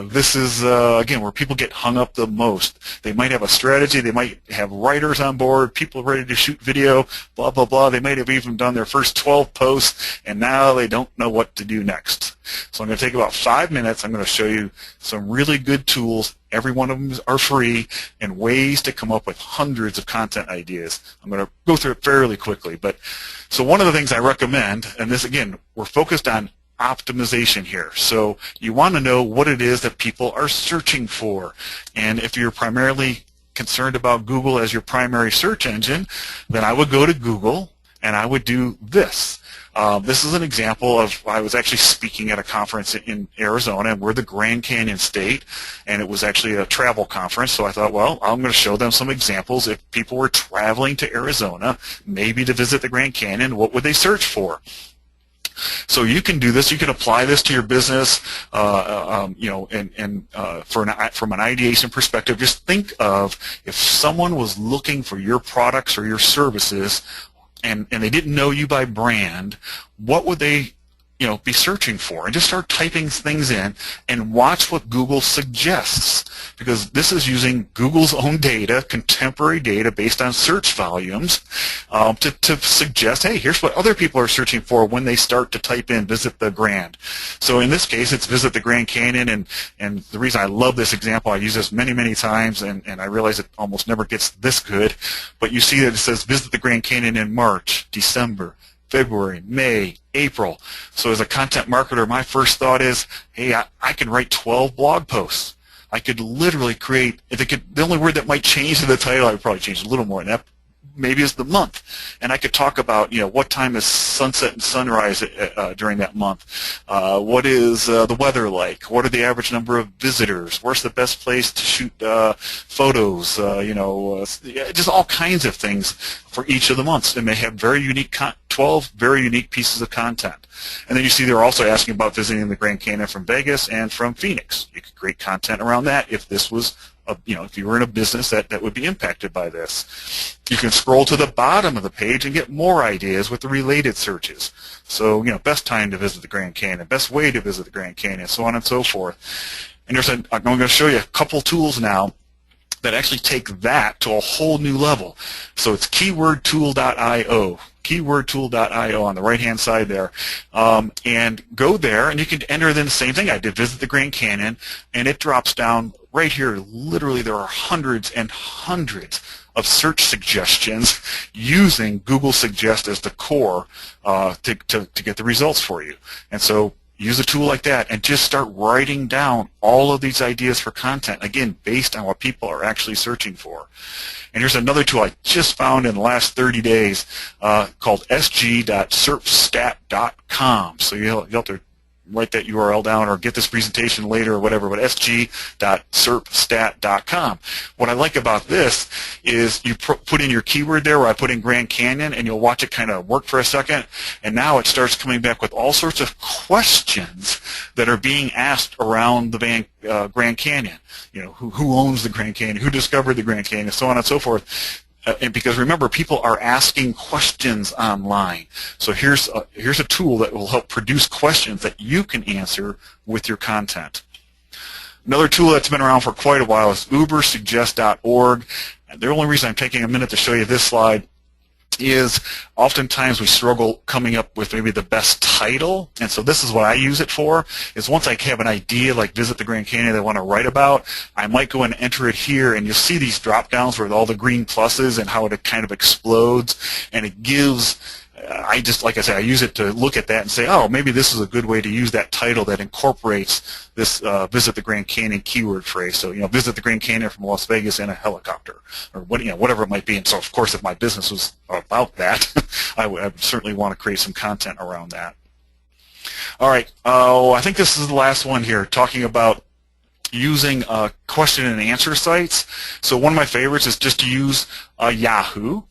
this is, again, where people get hung up the most. They might have a strategy, they might have writers on board, people ready to shoot video, blah, blah, blah. They might have even done their first 12 posts, and now they don't know what to do next. So I'm going to take about 5 minutes. I'm going to show you some really good tools. Every one of them are free, and ways to come up with hundreds of content ideas. I'm going to go through it fairly quickly. So one of the things I recommend, and this, again, we're focused on optimization here. So you want to know what it is that people are searching for. And if you're primarily concerned about Google as your primary search engine, then I would go to Google and I would do this. This is an example of, I was actually speaking at a conference in Arizona, and we're the Grand Canyon State, and it was actually a travel conference, so I thought, well, I'm going to show them some examples. If people were traveling to Arizona, maybe to visit the Grand Canyon, what would they search for? So you can do this. You can apply this to your business, you know, and from an ideation perspective, just think of if someone was looking for your products or your services, and they didn't know you by brand, what would they, you know, be searching for? And just start typing things in and watch what Google suggests, because this is using Google's own data, contemporary data based on search volumes, to suggest, hey, here's what other people are searching for when they start to type in visit the Grand. So in this case, it's visit the Grand Canyon, and the reason I love this example, I use this many, many times, and I realize it almost never gets this good, but you see that it says visit the Grand Canyon in March, December, February, May, April. So as a content marketer, my first thought is, hey, I can write 12 blog posts. I could literally create, the only word that might change in the title, I would probably change a little more than that, maybe is the month. And I could talk about, you know, what time is sunset and sunrise during that month. What is the weather like? What are the average number of visitors? Where's the best place to shoot photos? You know, just all kinds of things for each of the months. And they have very unique 12 very unique pieces of content. And then you see they're also asking about visiting the Grand Canyon from Vegas and from Phoenix. You could create content around that if this was, you know, if you were in a business that would be impacted by this. You can scroll to the bottom of the page and get more ideas with the related searches. So, you know, best time to visit the Grand Canyon, best way to visit the Grand Canyon, so on and so forth. And I'm going to show you a couple tools now that actually take that to a whole new level. So it's keywordtool.io. keywordtool.io on the right-hand side there. And go there, and you can enter in the same thing. I did visit the Grand Canyon, and it drops down right here. Literally, there are hundreds and hundreds of search suggestions using Google Suggest as the core to get the results for you. And so use a tool like that and just start writing down all of these ideas for content, again, based on what people are actually searching for. And here's another tool I just found in the last 30 days called sg.serpstat.com. So you'll have to write that URL down or get this presentation later or whatever, but sg.serpstat.com. What I like about this is you put in your keyword there, where I put in Grand Canyon, and you'll watch it kind of work for a second, and now it starts coming back with all sorts of questions that are being asked around the Grand Canyon. You know, who owns the Grand Canyon, who discovered the Grand Canyon, so on and so forth. And because remember, people are asking questions online. So here's a tool that will help produce questions that you can answer with your content. Another tool that's been around for quite a while is ubersuggest.org. The only reason I'm taking a minute to show you this slide is oftentimes we struggle coming up with maybe the best title, and so this is what I use it for, is once I have an idea like visit the Grand Canyon that I want to write about, I might go and enter it here, and you'll see these drop downs with all the green pluses and how it kind of explodes, and it gives, like I say, I use it to look at that and say, oh, maybe this is a good way to use that title that incorporates this visit the Grand Canyon keyword phrase. So, you know, visit the Grand Canyon from Las Vegas in a helicopter, or what, you know, whatever it might be. And so, of course, if my business was about that, I would certainly want to create some content around that. All right, I think this is the last one here, talking about using question and answer sites. So one of my favorites is just to use Yahoo.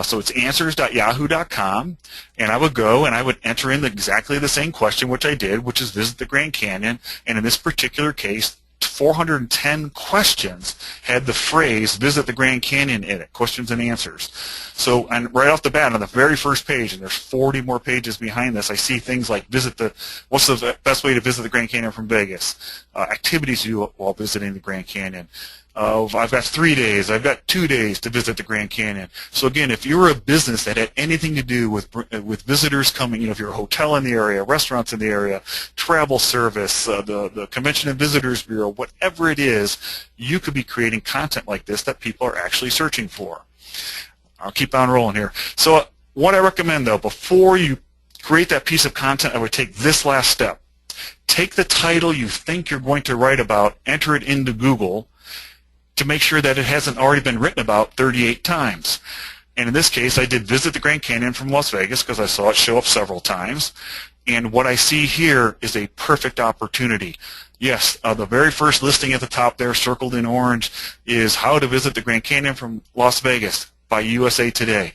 So it's answers.yahoo.com, and I would go and I would enter in exactly the same question, which I did, which is visit the Grand Canyon. And in this particular case, 410 questions had the phrase "visit the Grand Canyon" in it, questions and answers. So, and right off the bat on the very first page, and there's 40 more pages behind this, I see things like what's the best way to visit the Grand Canyon from Vegas, activities you do while visiting the Grand Canyon. I've got 3 days, I've got 2 days to visit the Grand Canyon. So again, if you're a business that had anything to do with visitors coming, if you're a hotel in the area, restaurants in the area, travel service, the Convention and Visitors Bureau, whatever it is, you could be creating content like this that people are actually searching for. I'll keep on rolling here. So what I recommend, though, before you create that piece of content, I would take this last step. Take the title you think you're going to write about, enter it into Google, to make sure that it hasn't already been written about 38 times. And in this case, I did visit the Grand Canyon from Las Vegas because I saw it show up several times. And what I see here is a perfect opportunity. Yes, the very first listing at the top there, circled in orange, is how to visit the Grand Canyon from Las Vegas by USA Today.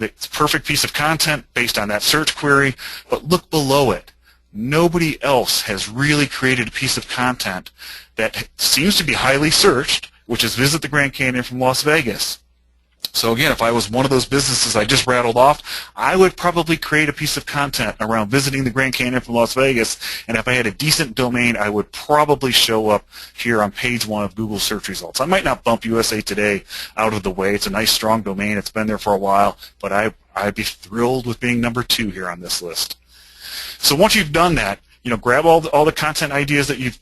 It's a perfect piece of content based on that search query, but look below it. Nobody else has really created a piece of content that seems to be highly searched, which is visit the Grand Canyon from Las Vegas. So again, if I was one of those businesses I just rattled off, I would probably create a piece of content around visiting the Grand Canyon from Las Vegas, and if I had a decent domain, I would probably show up here on page 1 of Google search results. I might not bump USA Today out of the way. It's a nice, strong domain. It's been there for a while, but I'd be thrilled with being number 2 here on this list. So once you've done that, grab all the content ideas that you've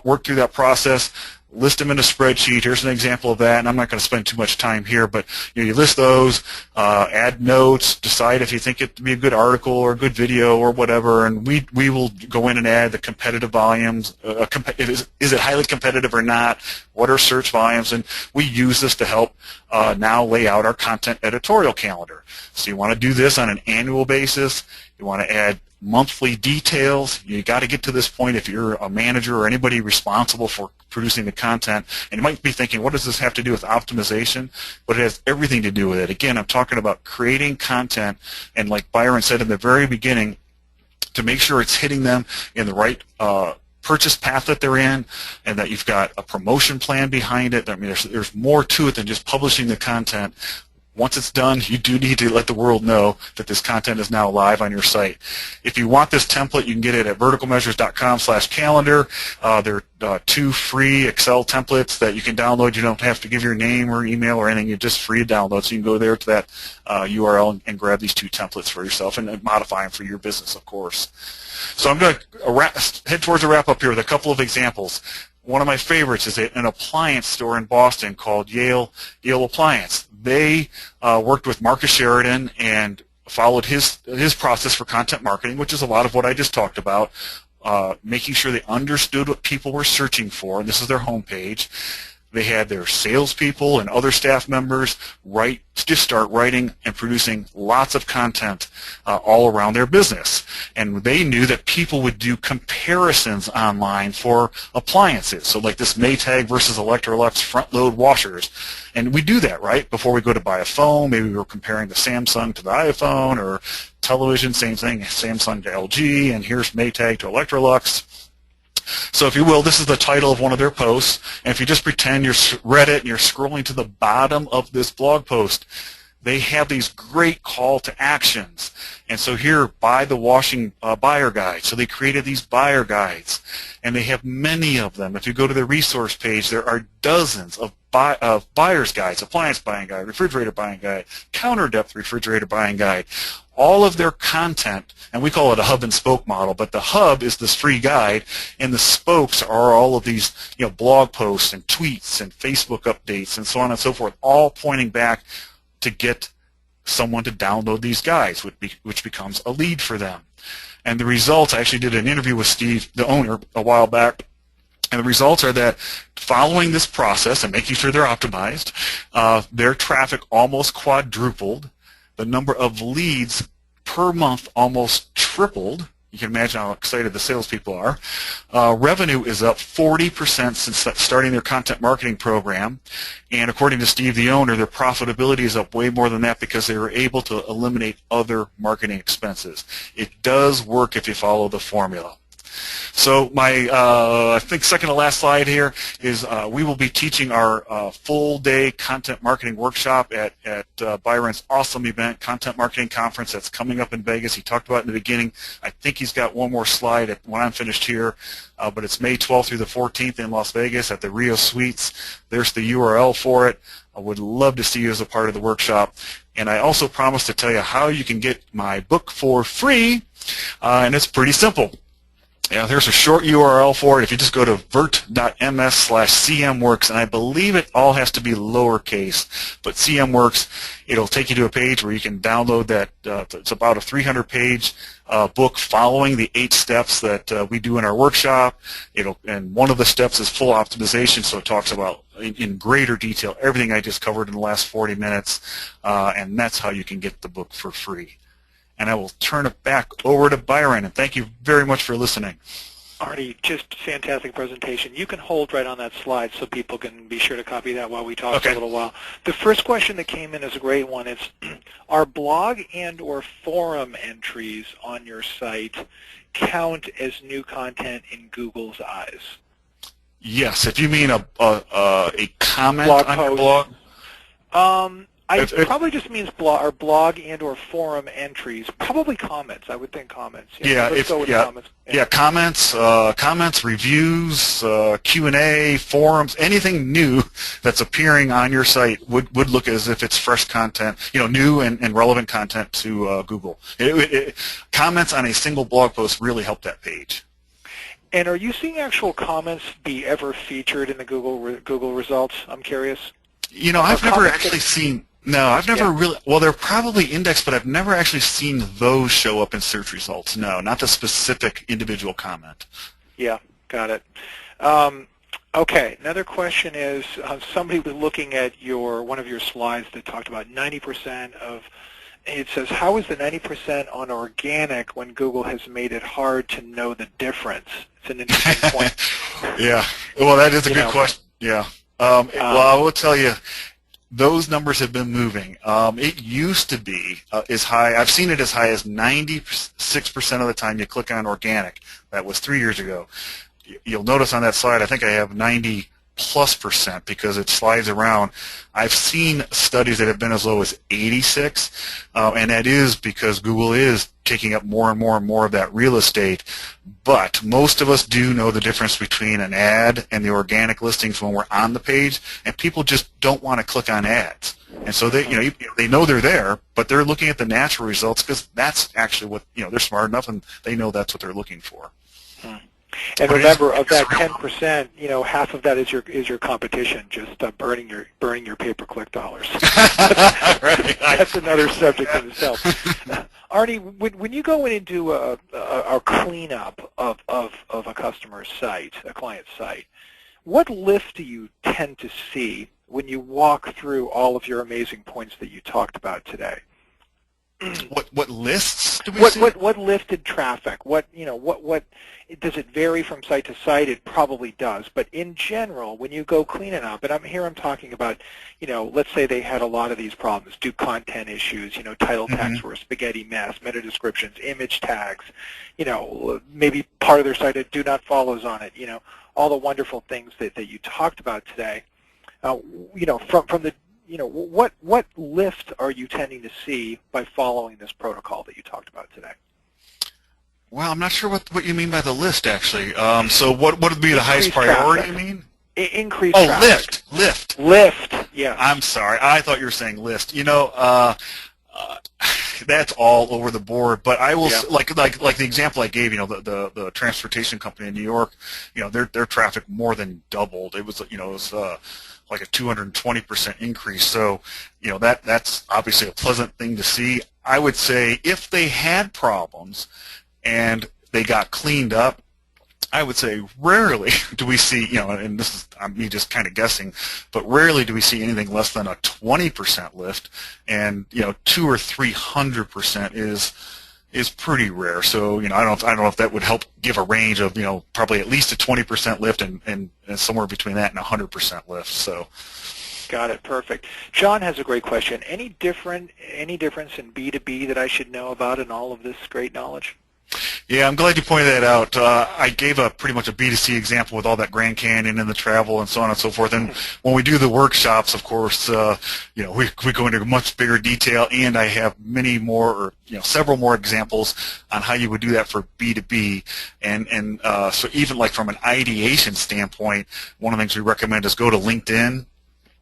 worked through that process, list them in a spreadsheet. Here's an example of that, and I'm not going to spend too much time here, but you list those, add notes, decide if you think it to be a good article or a good video or whatever, and we will go in and add the competitive volumes. Is it highly competitive or not? What are search volumes? And we use this to help now lay out our content editorial calendar. So you want to do this on an annual basis. You want to add monthly details. You got to get to this point if you're a manager or anybody responsible for producing the content. And you might be thinking, what does this have to do with optimization? But it has everything to do with it. Again, I'm talking about creating content, and like Byron said in the very beginning, to make sure it's hitting them in the right purchase path that they're in, and that you've got a promotion plan behind it. I mean, there's more to it than just publishing the content. Once it's done, you do need to let the world know that this content is now live on your site. If you want this template, you can get it at verticalmeasures.com/calendar. There are 2 free Excel templates that you can download. You don't have to give your name or email or anything. You're just free to download. So you can go there to that URL and grab these 2 templates for yourself and modify them for your business, of course. So I'm going to head towards a wrap-up here with a couple of examples. One of my favorites is an appliance store in Boston called Yale Appliances. They worked with Marcus Sheridan and followed his process for content marketing, which is a lot of what I just talked about, making sure they understood what people were searching for, and this is their homepage. They had their salespeople and other staff members just start writing and producing lots of content all around their business. And they knew that people would do comparisons online for appliances. So like this Maytag versus Electrolux front-load washers. And we do that, right? Before we go to buy a phone, maybe we were comparing the Samsung to the iPhone, or television, same thing, Samsung to LG, and here's Maytag to Electrolux. So if you will, this is the title of one of their posts, and if you just pretend you read it and you're scrolling to the bottom of this blog post, they have these great call to actions. And so here, buy the washing buyer guide. So they created these buyer guides, and they have many of them. If you go to the resource page, there are dozens of buyer's guides, appliance buying guide, refrigerator buying guide, counter depth refrigerator buying guide. All of their content, and we call it a hub and spoke model, but the hub is this free guide, and the spokes are all of these blog posts and tweets and Facebook updates and so on and so forth, all pointing back to get someone to download these guides, which becomes a lead for them. And the results, I actually did an interview with Steve, the owner, a while back, and the results are that following this process and making sure they're optimized, their traffic almost quadrupled. The number of leads per month almost tripled. You can imagine how excited the salespeople are. Revenue is up 40% since starting their content marketing program. And according to Steve, the owner, their profitability is up way more than that because they were able to eliminate other marketing expenses. It does work if you follow the formula. So my, I think second to last slide here is we will be teaching our full-day content marketing workshop at Byron's awesome event, Content Marketing Conference, that's coming up in Vegas. He talked about it in the beginning. I think he's got one more slide when I'm finished here, but it's May 12th through the 14th in Las Vegas at the Rio Suites. There's the URL for it. I would love to see you as a part of the workshop. And I also promised to tell you how you can get my book for free, and it's pretty simple. Yeah, there's a short URL for it. If you just go to vert.ms/cmworks, and I believe it all has to be lowercase, but CMWorks, it'll take you to a page where you can download that. It's about a 300-page book following the 8 steps that we do in our workshop. And one of the steps is full optimization, so it talks about in greater detail everything I just covered in the last 40 minutes, and that's how you can get the book for free. And I will turn it back over to Byron, and thank you very much for listening. Arnie, just fantastic presentation. You can hold right on that slide so people can be sure to copy that while we talk for a little while. The first question that came in is a great one. It's, are blog and or forum entries on your site count as new content in Google's eyes? Yes, if you mean a comment blog on post. your blog. It probably just means blog and or forum entries. Probably comments. I would think comments. Comments, comments, reviews, Q&A, forums, anything new that's appearing on your site would look as if it's fresh content, new and relevant content to Google. Comments on a single blog post really help that page. And are you seeing actual comments be ever featured in the Google results? I'm curious. I've never actually seen. No, I've never really. Well, they're probably indexed, but I've never actually seen those show up in search results. No, not the specific individual comment. Yeah, got it. Okay, another question is somebody was looking at one of your slides that talked about 90% of. It says, how is the 90% on organic when Google has made it hard to know the difference? It's an interesting point. Yeah, well, that is a good question. Yeah. Well, I will tell you, those numbers have been moving. It used to be as high. I've seen it as high as 96% of the time you click on organic. That was 3 years ago. You'll notice on that slide, I think I have 90+% because it slides around. I've seen studies that have been as low as 86, and that is because Google is taking up more and more and more of that real estate. But most of us do know the difference between an ad and the organic listings when we're on the page, and people just don't want to click on ads. And so they know they're there, but they're looking at the natural results because that's actually what, they're smart enough and they know that's what they're looking for. And remember, of that 10%, half of that is your competition, just burning your pay-per-click dollars. That's another subject in itself. Arnie, when you go in and do a cleanup of a customer's site, a client's site, what lift do you tend to see when you walk through all of your amazing points that you talked about today? What lists do we see? What lifted traffic? What does it vary from site to site? It probably does, but in general, when you go cleaning up, and I'm talking about, let's say they had a lot of these problems, do content issues, title tags were a spaghetti mess, meta descriptions, image tags, maybe part of their site had do not follows on it, all the wonderful things that you talked about today. From the what lift are you tending to see by following this protocol that you talked about today? Well, I'm not sure what you mean by the list, actually. So what would be the highest priority, you mean? Increased traffic. Lift, yeah. I'm sorry. I thought you were saying list. That's all over the board. But I will, like the example I gave, the transportation company in New York, their traffic more than doubled. It was, like a 220% increase. So, that's obviously a pleasant thing to see. I would say if they had problems and they got cleaned up, I would say rarely do we see, and this is me just kind of guessing, but rarely do we see anything less than a 20% lift, and 200 or 300% is pretty rare. So I don't know if that would help give a range of probably at least a 20% lift and somewhere between that and 100% lift. So. Got it. Perfect. John has a great question. Any difference in B2B that I should know about in all of this great knowledge? Yeah, I'm glad you pointed that out. I gave pretty much a B2C example with all that Grand Canyon and the travel and so on and so forth. And when we do the workshops, of course, we go into much bigger detail, and I have many more, or several more examples on how you would do that for B2B. And so even like from an ideation standpoint, one of the things we recommend is go to LinkedIn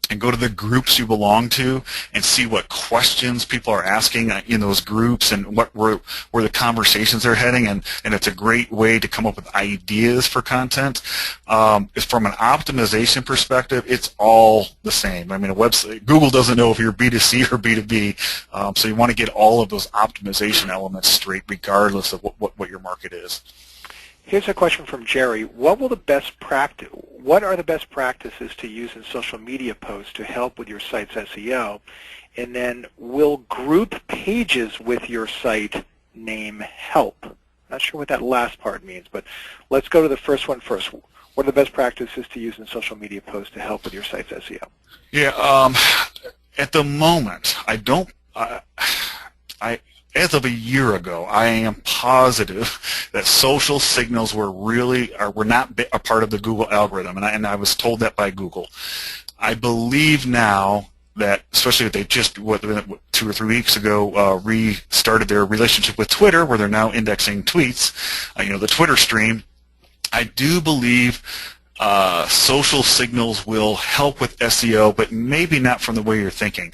and go to the groups you belong to and see what questions people are asking in those groups and where the conversations are heading, and it's a great way to come up with ideas for content. From an optimization perspective, it's all the same. I mean, a website, Google doesn't know if you're B2C or B2B, so you want to get all of those optimization elements straight regardless of what your market is. Here's a question from Jerry. What are the best practices to use in social media posts to help with your site's SEO? And then, will group pages with your site name help? Not sure what that last part means, but let's go to the first one first. What are the best practices to use in social media posts to help with your site's SEO? Yeah, at the moment, as of a year ago, I am positive that social signals were not a part of the Google algorithm, and I was told that by Google. I believe now that, especially if they just 2 or 3 weeks ago restarted their relationship with Twitter, where they're now indexing tweets, the Twitter stream, I do believe social signals will help with SEO, but maybe not from the way you're thinking.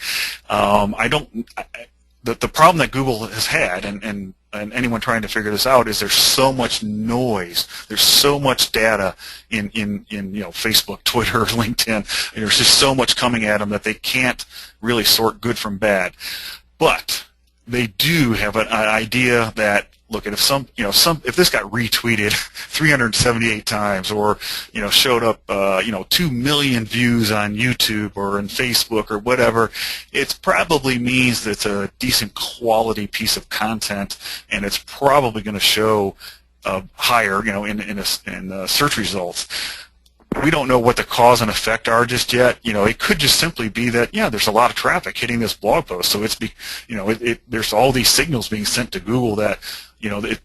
The problem that Google has had, and anyone trying to figure this out, is there's so much noise. There's so much data in Facebook, Twitter, LinkedIn. There's just so much coming at them that they can't really sort good from bad. But they do have an idea that, look, if if this got retweeted 378 times, or showed up 2 million views on YouTube or in Facebook or whatever, it probably means that it's a decent quality piece of content, and it's probably going to show higher in search results. We don't know what the cause and effect are just yet. It could just simply be that, there's a lot of traffic hitting this blog post, so there's all these signals being sent to Google that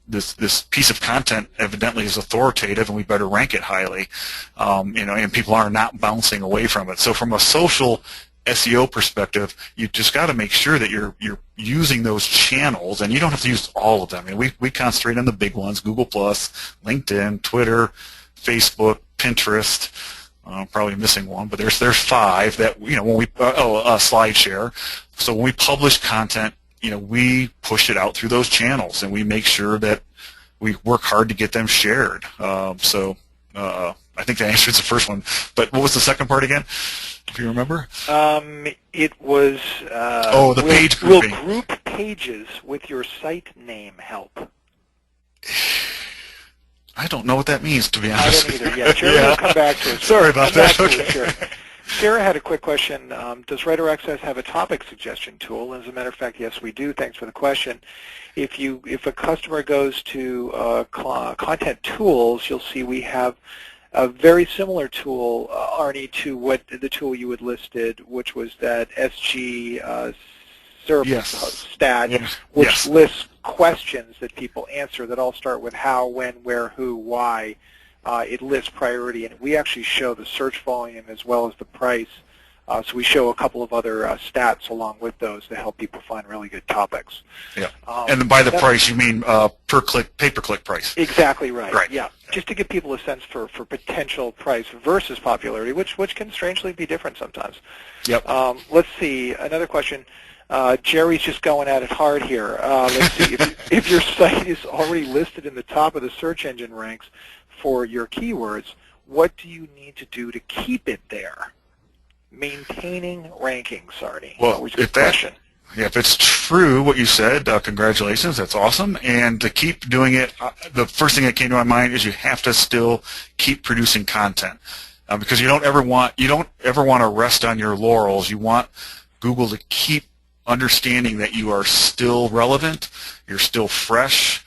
this piece of content evidently is authoritative, and we better rank it highly. And people are not bouncing away from it. So from a social SEO perspective, you just got to make sure that you're using those channels, and you don't have to use all of them. I mean, we concentrate on the big ones: Google+, LinkedIn, Twitter, Facebook, Pinterest. Probably missing one, but there's 5 that when we SlideShare. So when we publish content, we push it out through those channels, and we make sure that we work hard to get them shared. I think that answers the first one. But what was the second part again, if you remember? It was the page grouping. Will group pages with your site name help? I don't know what that means, to be honest. I don't either. Yeah, Jerry will come back to us. Sorry about that. Okay. Sure. Sarah had a quick question. Does Writer Access have a topic suggestion tool? As a matter of fact, yes, we do. Thanks for the question. If a customer goes to Content Tools, you'll see we have a very similar tool, Arnie, to what the tool you had listed, which was that SG stat, which lists questions that people answer that all start with how, when, where, who, why. It lists priority, and we actually show the search volume as well as the price. So we show a couple of other stats along with those to help people find really good topics. Yeah. And by the price, you mean pay-per-click price. Exactly right. Right. Yeah. Just to give people a sense for potential price versus popularity, which can strangely be different sometimes. Yep. Let's see. Another question. Jerry's just going at it hard here. Let's see. If your site is already listed in the top of the search engine ranks for your keywords, what do you need to do to keep it there? Maintaining rankings, Arnie. Well, if it's true what you said, congratulations, that's awesome. And to keep doing it, the first thing that came to my mind is you have to still keep producing content, because you don't ever want to rest on your laurels. You want Google to keep understanding that you are still relevant, you're still fresh.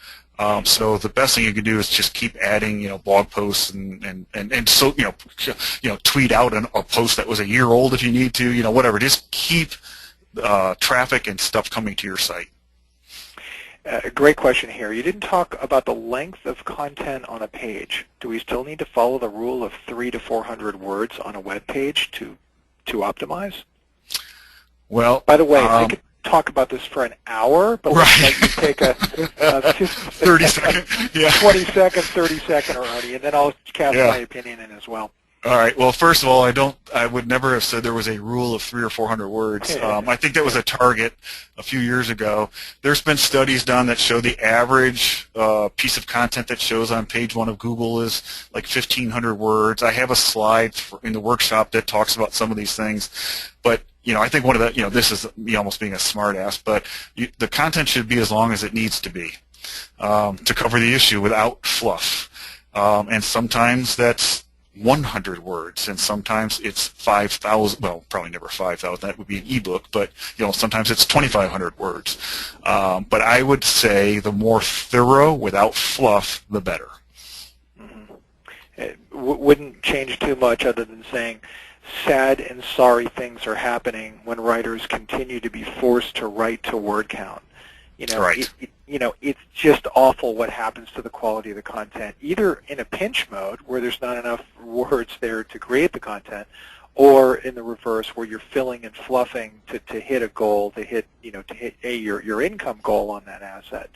So the best thing you can do is just keep adding, blog posts and so tweet out a post that was a year old if you need to, whatever. Just keep traffic and stuff coming to your site. A great question here. You didn't talk about the length of content on a page. Do we still need to follow the rule of 300 to 400 words on a web page to optimize? Well, by the way, I could talk about this for an hour, but let's let you take a 30 second, 20 second, 30 second, Arnie, and then I'll cast my opinion in as well. All right. Well, first of all, I would never have said there was a rule of 300 or 400 words. I think that was a target a few years ago. There's been studies done that show the average piece of content that shows on page 1 of Google is like 1,500 words. I have a slide in the workshop that talks about some of these things, but I think one of the, this is me almost being a smart ass, but the content should be as long as it needs to be to cover the issue without fluff. And sometimes that's 100 words, and sometimes it's 5,000. Well, probably never 5,000. That would be an ebook, but sometimes it's 2,500 words. But I would say the more thorough, without fluff, the better. Mm-hmm. It wouldn't change too much, other than saying, sad and sorry things are happening when writers continue to be forced to write to word count. Right. It's just awful what happens to the quality of the content, either in a pinch mode where there's not enough words there to create the content, or in the reverse where you're filling and fluffing to hit a goal, to hit your income goal on that asset.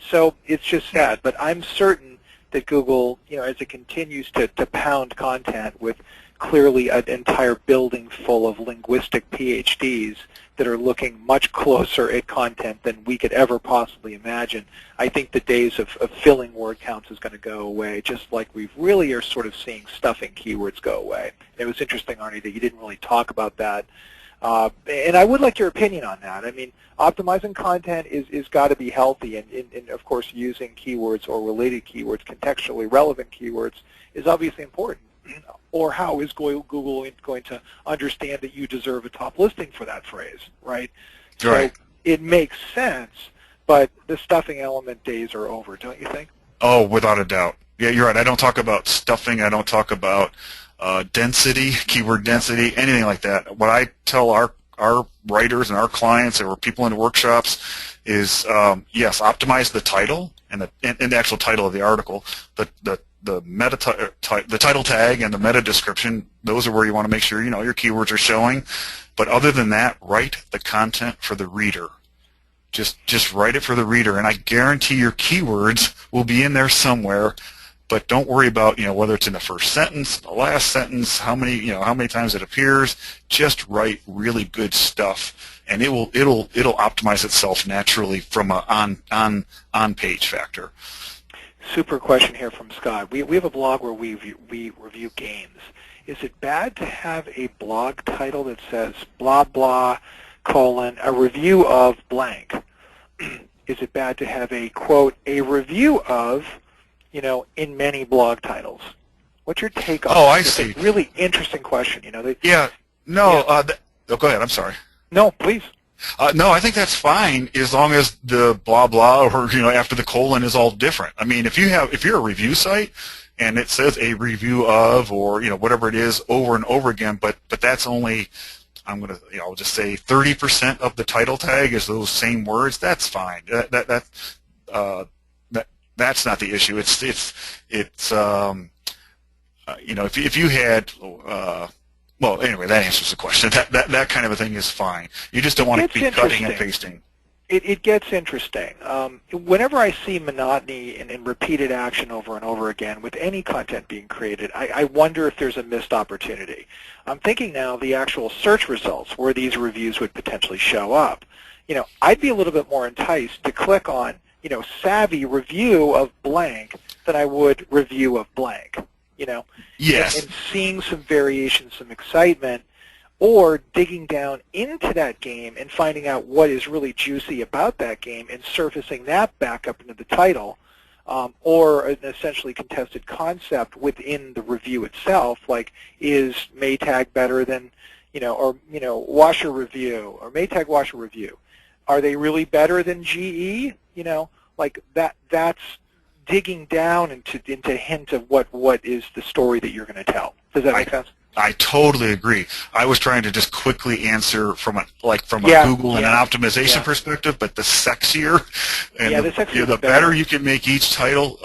So it's just sad, but I'm certain that Google, as it continues to pound content with clearly an entire building full of linguistic PhDs that are looking much closer at content than we could ever possibly imagine, I think the days of filling word counts is going to go away, just like we really are sort of seeing stuffing keywords go away. It was interesting, Arnie, that you didn't really talk about that. And I would like your opinion on that. I mean, optimizing content is got to be healthy, and of course using keywords or related keywords, contextually relevant keywords, is obviously important. Or how is Google going to understand that you deserve a top listing for that phrase, right? Right. So it makes sense, but the stuffing element days are over, don't you think? Oh, without a doubt. Yeah, you're right. I don't talk about stuffing. I don't talk about density, keyword density, anything like that. What I tell our writers and our clients or people in the workshops is, yes, optimize the title and the actual title of the article, the title tag and the meta description. Those are where you want to make sure your keywords are showing. But other than that, write the content for the reader. Just write it for the reader, and I guarantee your keywords will be in there somewhere. But don't worry about whether it's in the first sentence, the last sentence, how many times it appears. Just write really good stuff, and it'll optimize itself naturally from a on page factor. Super question here from Scott. We have a blog where we review games. Is it bad to have a blog title that says blah blah colon a review of blank? Is it bad to have a quote a review of in many blog titles? What's your take on that? I It's see. a really interesting question. No. Go ahead. I'm sorry. No, please. No, I think that's fine as long as the blah blah or after the colon is all different. I mean, if you're a review site and it says a review of or whatever it is over and over again, but that's only I'll just say 30% of the title tag is those same words. That's fine. That's not the issue. It's if you had well, anyway, that answers the question. That kind of a thing is fine. You just don't want to be cutting and pasting. It gets interesting. Whenever I see monotony and repeated action over and over again with any content being created, I wonder if there's a missed opportunity. I'm thinking now the actual search results where these reviews would potentially show up. I'd be a little bit more enticed to click on, savvy review of blank than I would review of blank. Yes. And seeing some variation, some excitement, or digging down into that game and finding out what is really juicy about that game and surfacing that back up into the title, or an essentially contested concept within the review itself, like is Maytag better than, washer review, or Maytag washer review. Are they really better than GE? Like that's digging down into hint of what is the story that you're going to tell. Does that make sense? I totally agree. I was trying to just quickly answer from a Google and an optimization perspective, but the sexier and the better you can make each title,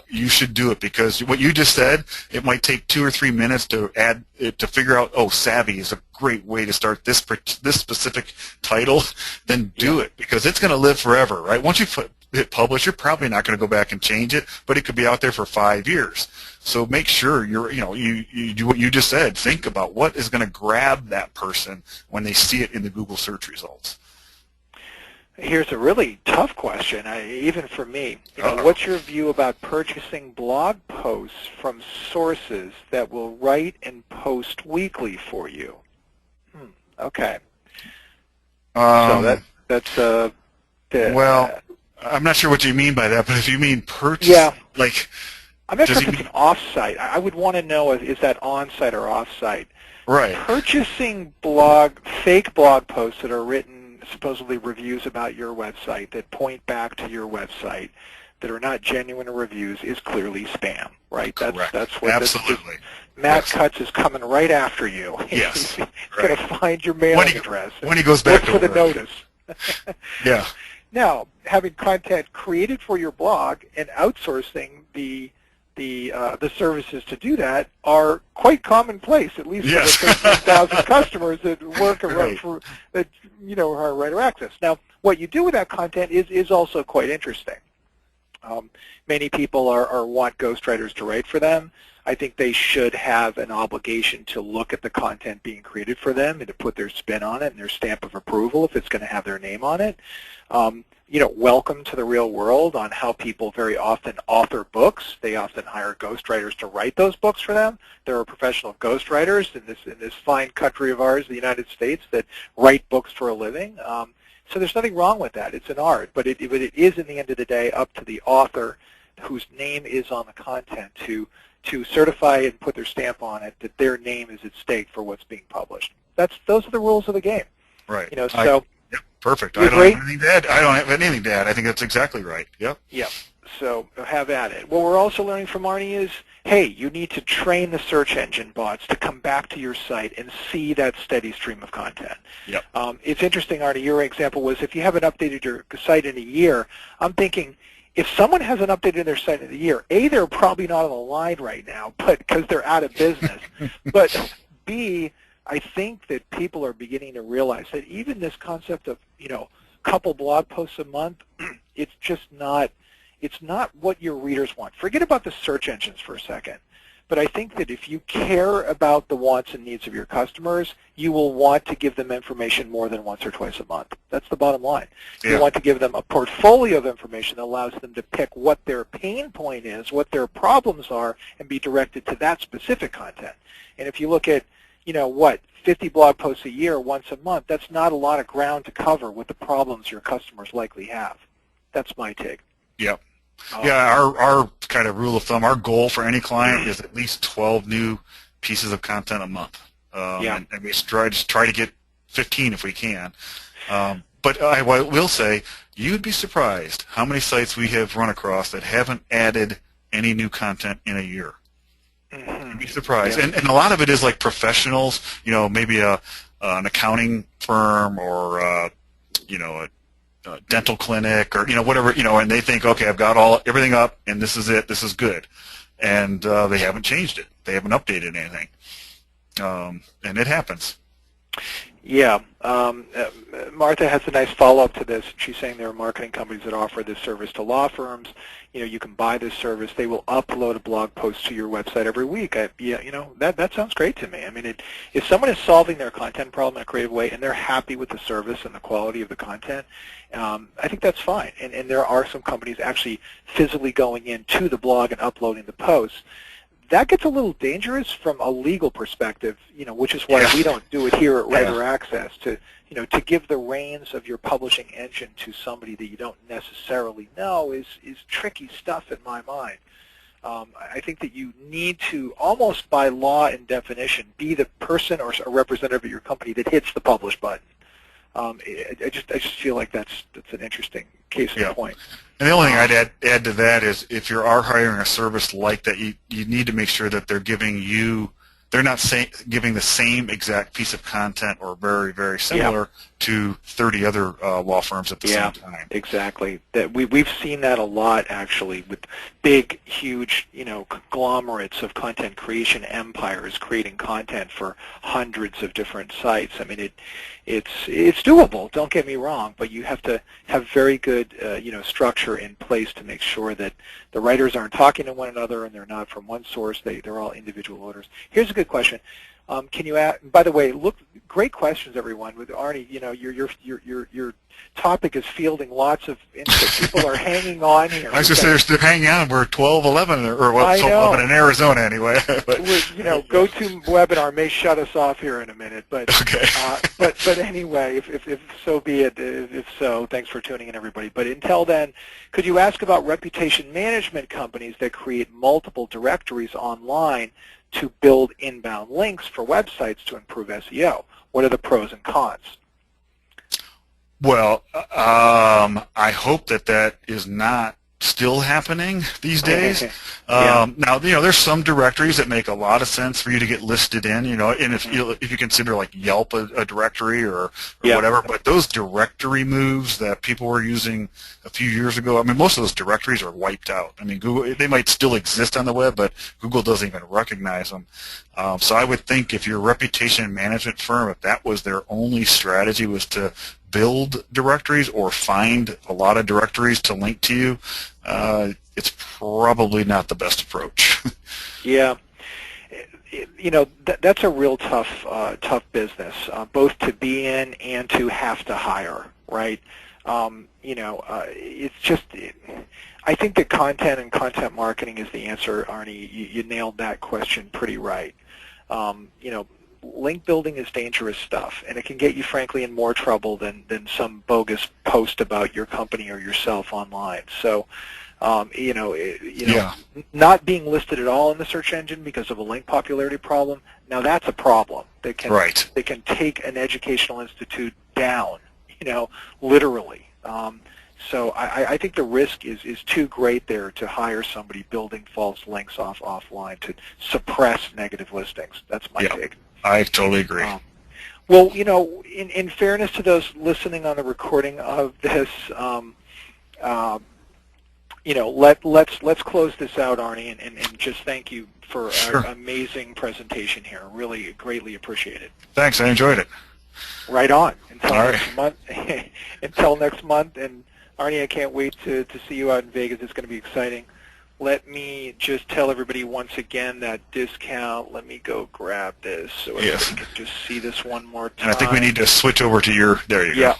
you should do it, because what you just said, it might take 2 or 3 minutes to add it, to figure out, oh, savvy is a great way to start this specific title. Then do it, because it's going to live forever, right? Once you hit publish, you're probably not going to go back and change it, but it could be out there for 5 years. So make sure you do what you just said. Think about what is going to grab that person when they see it in the Google search results. Here's a really tough question, even for me. What's your view about purchasing blog posts from sources that will write and post weekly for you? Okay. So that's well, I'm not sure what you mean by that, but if you mean purchase, like, I'm not sure if it's an off-site. I would want to know, is that on-site or off-site? Right. Purchasing fake blog posts that are written, supposedly reviews about your website, that point back to your website, that are not genuine reviews, is clearly spam, right? Correct. That's what absolutely. Matt Cutts is coming right after you. Yes. He's going to find your mailing address. When he goes back to look for the notice. Yeah. Now, having content created for your blog and outsourcing the services to do that are quite commonplace, at least for the 13,000 customers that work around that are writer access. Now, what you do with that content is also quite interesting. Many people want ghostwriters to write for them. I think they should have an obligation to look at the content being created for them and to put their spin on it and their stamp of approval if it's going to have their name on it. Welcome to the real world on how people very often author books. They often hire ghostwriters to write those books for them. There are professional ghostwriters in this fine country of ours, the United States, that write books for a living. So there's nothing wrong with that. It's an art, but it is, in the end of the day, up to the author whose name is on the content to certify and put their stamp on it that their name is at stake for what's being published. Those are the rules of the game. Right. Perfect. I don't have anything to add. I don't have anything to add. I think that's exactly right. Yep. Yep. So have at it. What we're also learning from Arnie is, hey, you need to train the search engine bots to come back to your site and see that steady stream of content. Yep. It's interesting, Arnie, your example was if you haven't updated your site in a year, I'm thinking if someone hasn't updated their site in a year, A, they're probably not on the line right now, but because they're out of business. But B, I think that people are beginning to realize that even this concept of, couple blog posts a month, it's not what your readers want. Forget about the search engines for a second. But I think that if you care about the wants and needs of your customers, you will want to give them information more than once or twice a month. That's the bottom line. Yeah. You want to give them a portfolio of information that allows them to pick what their pain point is, what their problems are, and be directed to that specific content. And if you look at 50 blog posts a year, once a month, that's not a lot of ground to cover with the problems your customers likely have. That's my take. Yep. Our kind of rule of thumb, our goal for any client is at least 12 new pieces of content a month. And we try to get 15 if we can. But I will say, you'd be surprised how many sites we have run across that haven't added any new content in a year. You'd be surprised. And a lot of it is like professionals, maybe an accounting firm or, a dental clinic or, whatever, and they think, okay, I've got everything up and this is it, this is good. And they haven't changed it. They haven't updated anything. And it happens. Yeah. Martha has a nice follow-up to this. She's saying there are marketing companies that offer this service to law firms. You can buy this service. They will upload a blog post to your website every week. That sounds great to me. I mean, if someone is solving their content problem in a creative way and they're happy with the service and the quality of the content, I think that's fine. And there are some companies actually physically going into the blog and uploading the posts. That gets a little dangerous from a legal perspective, which is why we don't do it here at Writer Access, to give the reins of your publishing engine to somebody that you don't necessarily know is tricky stuff in my mind. I think that you need to, almost by law and definition, be the person or a representative of your company that hits the publish button. I just feel like that's an interesting case in point. And the only thing I'd add to that is if you are hiring a service like that, you need to make sure that they're giving you they're not giving the same exact piece of content or very, very similar to 30 other law firms at the same time. Exactly. That we've seen that a lot, actually, with big, huge, conglomerates of content creation empires creating content for hundreds of different sites. I mean, it's doable. Don't get me wrong, but you have to have very good, structure in place to make sure that the writers aren't talking to one another and they're not from one source. They're all individual orders. Here's a good question. Can you add, by the way, great questions, everyone. With Arnie, your topic is fielding lots of input. People are hanging on here. I was just saying they're hanging on. We're 12:11, or what? 12:11 in Arizona, anyway. GoToWebinar may shut us off here in a minute, but okay. but anyway, if so be it. If so, thanks for tuning in, everybody. But until then, could you ask about reputation management companies that create multiple directories online to build inbound links for websites to improve SEO? What are the pros and cons? Well, I hope that is not still happening these days. Now, there's some directories that make a lot of sense for you to get listed in, and if you consider like Yelp a directory or whatever, but those directory moves that people were using a few years ago, I mean, most of those directories are wiped out. I mean, Google, they might still exist on the web, but Google doesn't even recognize them. So I would think if your reputation management firm, if that was their only strategy, was to build directories or find a lot of directories to link to you, it's probably not the best approach. Yeah. That's a real tough business, both to be in and to have to hire, right? It's just, I think that content and content marketing is the answer, Arnie. You nailed that question pretty right. Link building is dangerous stuff, and it can get you, frankly, in more trouble than some bogus post about your company or yourself online. So, not being listed at all in the search engine because of a link popularity problem, now that's a problem. They can take an educational institute down, literally. So I think the risk is too great there to hire somebody building false links offline to suppress negative listings. That's my take. I totally agree. Well, in fairness to those listening on the recording of this, let's close this out, Arnie, and just thank you for an amazing presentation here. Really greatly appreciated. Thanks. I enjoyed it. Right on. Until next month, and Arnie, I can't wait to see you out in Vegas. It's going to be exciting. Let me just tell everybody once again that discount. Let me go grab this so everybody can just see this one more time. And I think we need to switch over to your, there you go. Yeah,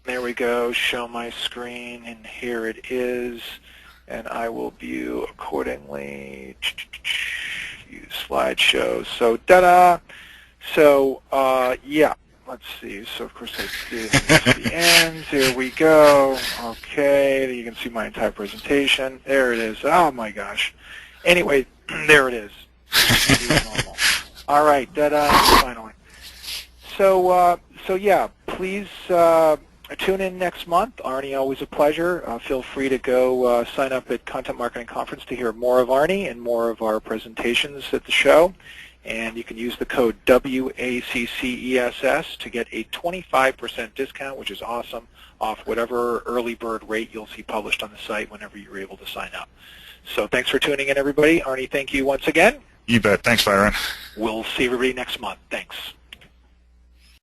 there we go. Show my screen, and here it is. And I will view accordingly. Use slideshow. So, ta-da! So, let's see. So, of course, I did the ends. Here we go. Okay, you can see my entire presentation. There it is. Oh, my gosh. Anyway, there it is. All right, finally. So, please tune in next month. Arnie, always a pleasure. Feel free to go sign up at Content Marketing Conference to hear more of Arnie and more of our presentations at the show. And you can use the code WACCESS to get a 25% discount, which is awesome, off whatever early bird rate you'll see published on the site whenever you're able to sign up. So thanks for tuning in, everybody. Arnie, thank you once again. You bet. Thanks, Byron. We'll see everybody next month. Thanks.